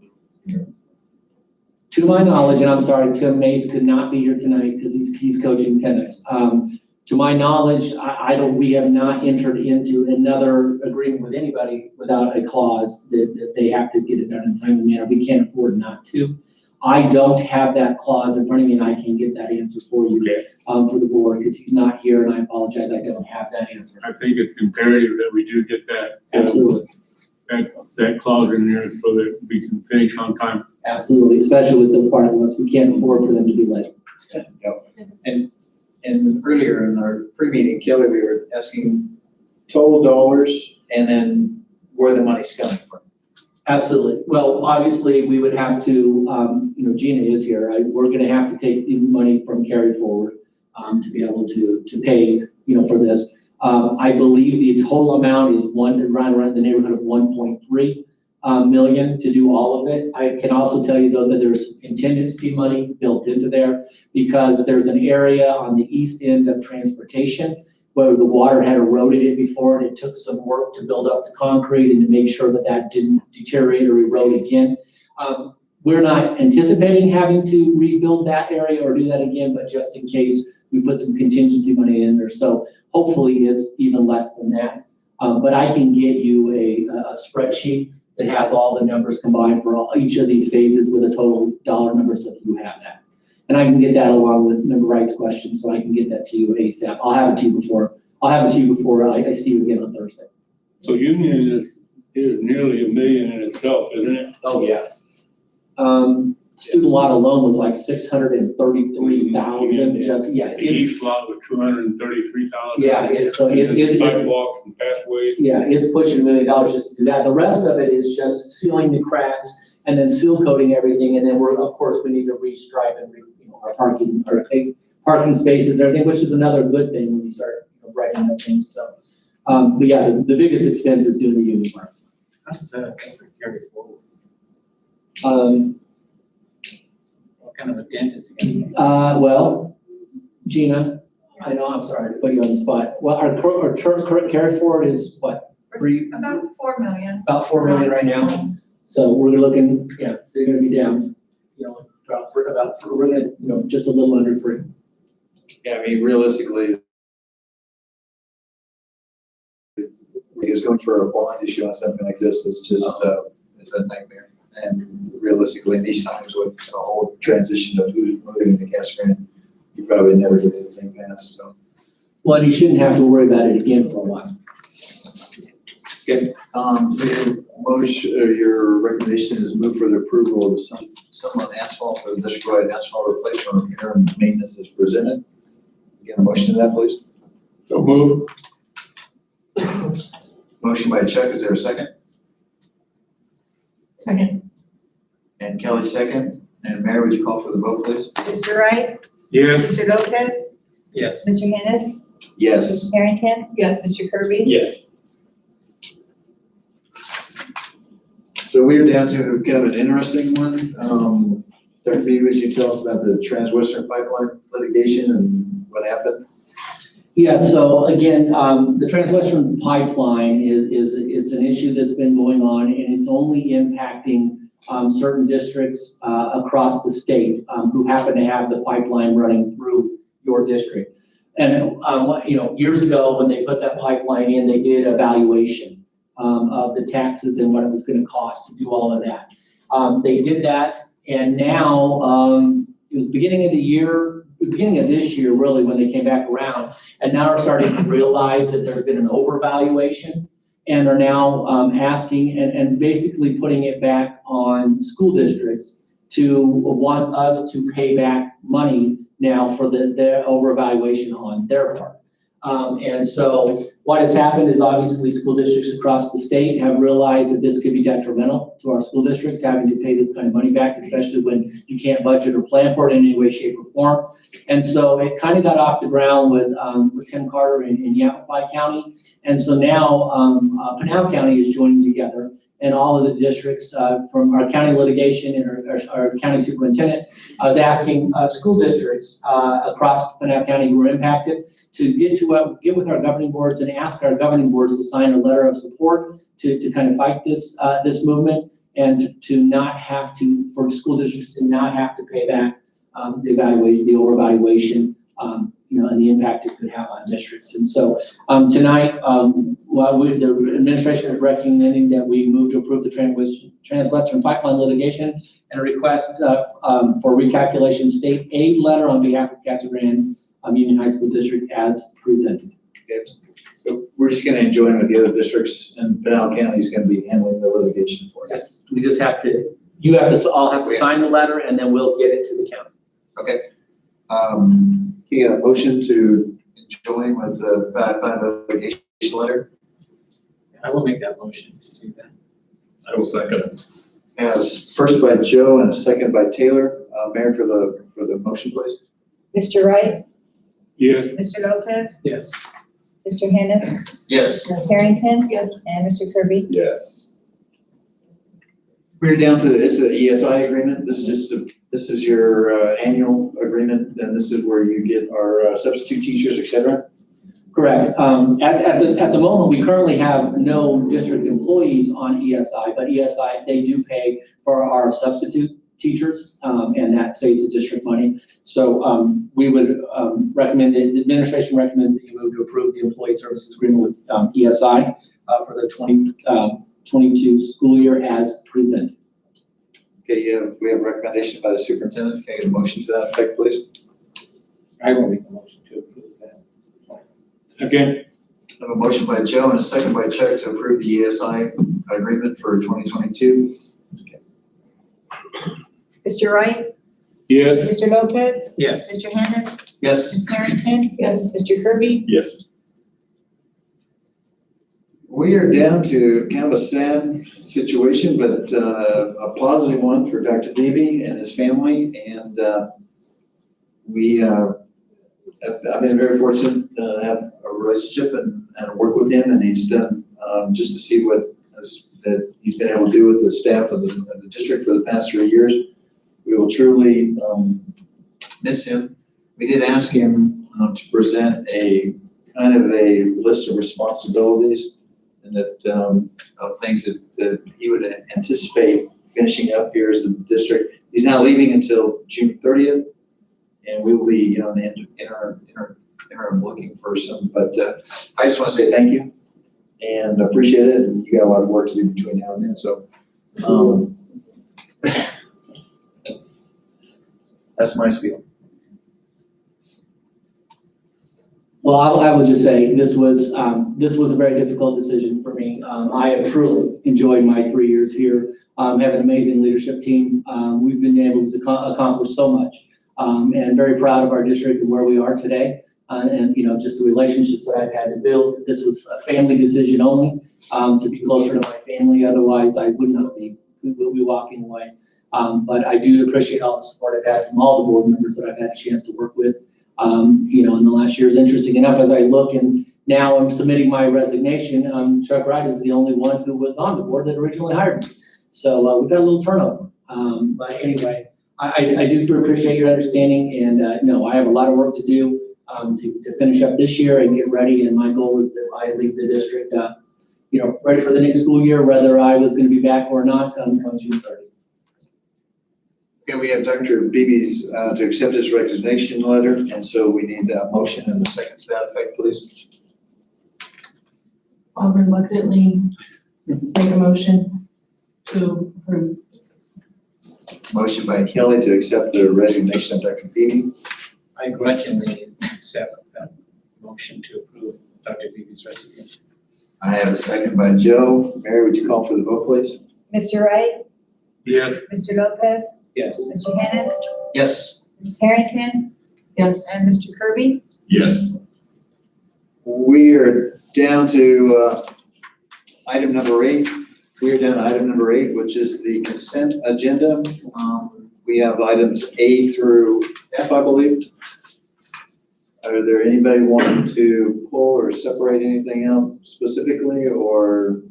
To my knowledge, and I'm sorry, Tim Mays could not be here tonight because he's coaching tennis. To my knowledge, we have not entered into another agreement with anybody without a clause that they have to get it done in a timely manner. We can't afford not to. I don't have that clause in front of me, and I can get that answer for you, for the board, because he's not here, and I apologize, I don't have that answer. I think it's imperative that we do get that. Absolutely. That clause in there so that we can finish on time. Absolutely, especially with those parking lots. We can't afford for them to be late. And earlier in our pre-meeting, Kelly, we were asking total dollars and then where the money's coming from. Absolutely. Well, obviously, we would have to, Gina is here. We're going to have to take the money from carry forward to be able to pay, for this. I believe the total amount is around the neighborhood of 1.3 million to do all of it. I can also tell you though that there's contingency money built into there, because there's an area on the east end of transportation where the water had eroded it before, and it took some work to build up the concrete and to make sure that didn't deteriorate or erode again. We're not anticipating having to rebuild that area or do that again, but just in case, we put some contingency money in there. So hopefully it's even less than that. But I can get you a spreadsheet that has all the numbers combined for each of these phases with a total dollar number, so that you have that. And I can get that along with member rights questions, so I can get that to you ASAP. I'll have it to you before I see you again on Thursday. So Union is nearly $1 million in itself, isn't it? Oh, yeah. Student lot alone was like 633,000, The east lot was 233,000. Yeah, it's sidewalks and pathways. Yeah, it's pushing $1 million just to do that. The rest of it is just sealing the cracks and then seal coating everything. And then of course, we need to restripe and our parking spaces and everything, which is another good thing when you start brightening up things. So, but yeah, the biggest expense is doing the Union part. How does that carry forward? What kind of a dent is it going to be? Well, Gina, I know, I'm sorry to put you on the spot. Well, our current carry forward is what? About 4 million. About 4 million right now. So we're looking, so you're gonna be down, we're gonna, just a little under 3. Yeah, I mean, realistically, because going for a bond issue on something like this is just, it's a nightmare. And realistically, in these times with the whole transition of who's moving into Cascade, you probably never get anything passed, so. Well, you shouldn't have to worry about it again for a while. Okay, so your motion, your recommendation is move for the approval of some on asphalt for the district-wide asphalt replacement, repair, and maintenance as presented. Get a motion to that, please. So move. Motion by Chuck, is there a second? Second. And Kelly, second. And Mary, would you call for the vote, please? Mr. Wright? Yes. Mr. Lopez? Yes. Mr. Hennis? Yes. Mrs. Harrington? Yes. Mr. Kirby? Yes. So we are down to kind of an interesting one. Dr. B, would you tell us about the Trans-Western Pipeline litigation and what happened? Yeah, so again, the Trans-Western Pipeline it's an issue that's been going on, and it's only impacting certain districts across the state who happen to have the pipeline running through your district. And years ago, when they put that pipeline in, they did evaluation of the taxes and what it was going to cost to do all of that. They did that, and now it was beginning of this year, really, when they came back around, and now are starting to realize that there's been an overvaluation, and are now asking and basically putting it back on school districts to want us to pay back money now for their overvaluation on their part. And so what has happened is obviously school districts across the state have realized that this could be detrimental to our school districts, having to pay this kind of money back, especially when you can't budget or plan for it in any way, shape, or form. And so it kind of got off the ground with Tim Carter in Yavapai County. And so now Pinal County is joining together, and all of the districts from our county litigation and our county superintendent is asking school districts across Pinal County who are impacted to get with our governing boards and ask our governing boards to sign a letter of support to kind of fight this movement, and to not have to, for school districts to not have to pay back the overvaluation, and the impact it could have on districts. And so tonight, the administration is recommending that we move to approve the Trans-Western Pipeline litigation and a request for recalculation state aid letter on behalf of Casa Grande Union High School District as presented. Okay. So we're just going to join with the other districts, and Pinal County is going to be handling the litigation for us. Yes, we just have to, all have to sign the letter, and then we'll get it to the county. Okay. Can you get a motion to join with the litigation letter? I will make that motion to do that. I will second it. And it was first by Joe and a second by Taylor. Mayor, for the motion, please. Mr. Wright? Yes. Mr. Lopez? Yes. Mr. Hennis? Yes. Mrs. Harrington? Yes. And Mr. Kirby? Yes. We're down to it's the ESI agreement. This is your annual agreement, and this is where you get our substitute teachers, et cetera. Correct. At the moment, we currently have no district employees on ESI, but ESI, they do pay for our substitute teachers, and that saves the district money. So we would recommend, the administration recommends that you move to approve the employee services agreement with ESI for the 2022 school year as presented. Okay, we have a recommendation by the superintendent. Can I get a motion to that effect, please? I will make a motion to approve that. Again. I have a motion by Joe and a second by Chuck to approve the ESI agreement for 2022. Mr. Wright? Yes. Mr. Lopez? Yes. Mr. Hennis? Yes. Mrs. Harrington? Yes. Mr. Kirby? Yes. We are down to kind of a sad situation, but a positive one for Dr. Beebe and his family. And I've been very fortunate to have a relationship and work with him, and he's done just to see that he's been able to do with the staff of the district for the past 3 years. We will truly miss him. We did ask him to present a kind of a list of responsibilities and that things that he would anticipate finishing up here as the district. He's now leaving until June 30th, and we will be, in the interim looking for some. But I just want to say thank you and appreciate it. And you got a lot of work to do between now and then. So that's my spiel. Well, I would just say this was a very difficult decision for me. I have truly enjoyed my 3 years here. Have an amazing leadership team. We've been able to accomplish so much. And very proud of our district and where we are today. And, you know, just the relationships that I've had to build. This was a family decision only, to be closer to my family. Otherwise, I would not be, we will be walking away. But I do appreciate all the support I've had from all the board members that I've had a chance to work with. You know, in the last year is interesting enough as I look, and now I'm submitting my resignation. Chuck Wright is the only one who was on the board that originally hired me. So we've had a little turnover. But anyway, I do appreciate your understanding, and no, I have a lot of work to do to finish up this year and get ready. And my goal is that I leave the district, you know, ready for the next school year, whether I was going to be back or not come June 30th. Okay, we have Dr. Beebe's to accept his resignation letter, and so we need a motion and a second to that effect, please. I'll reluctantly make a motion to approve. Motion by Kelly to accept the resignation of Dr. Beebe. I grudgingly accept that motion to approve Dr. Beebe's resignation. I have a second by Joe. Mary, would you call for the vote, please? Mr. Wright, Yes. Mr. Lopez, Yes. Mr. Hennis, Yes. Mrs. Harrington, Yes. and Mr. Kirby. Yes. We are down to item number 8. We are down to item number 8, which is the consent agenda. We have items A through F, I believe. Are there anybody wanting to pull or separate anything out specifically, or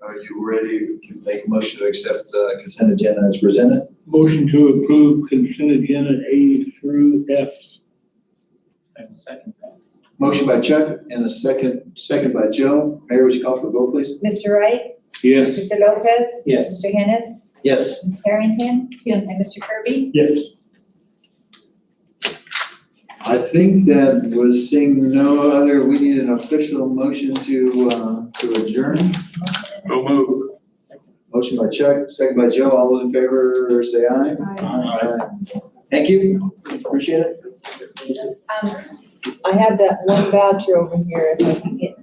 are you ready to make a motion to accept the consent agenda as presented? Motion to approve consent agenda A through F. I will second that. Motion by Chuck and a second by Joe. Mary, would you call for the vote, please? Mr. Wright, Yes. Mr. Lopez, Yes. Mr. Hennis, Yes. Mrs. Harrington, Yes. and Mr. Kirby. Yes. I think that was seeing no other, we need an official motion to adjourn. So moved. Motion by Chuck, second by Joe. All those in favor, say aye. Aye. Thank you. Appreciate it. I have that one voucher over here, if I can get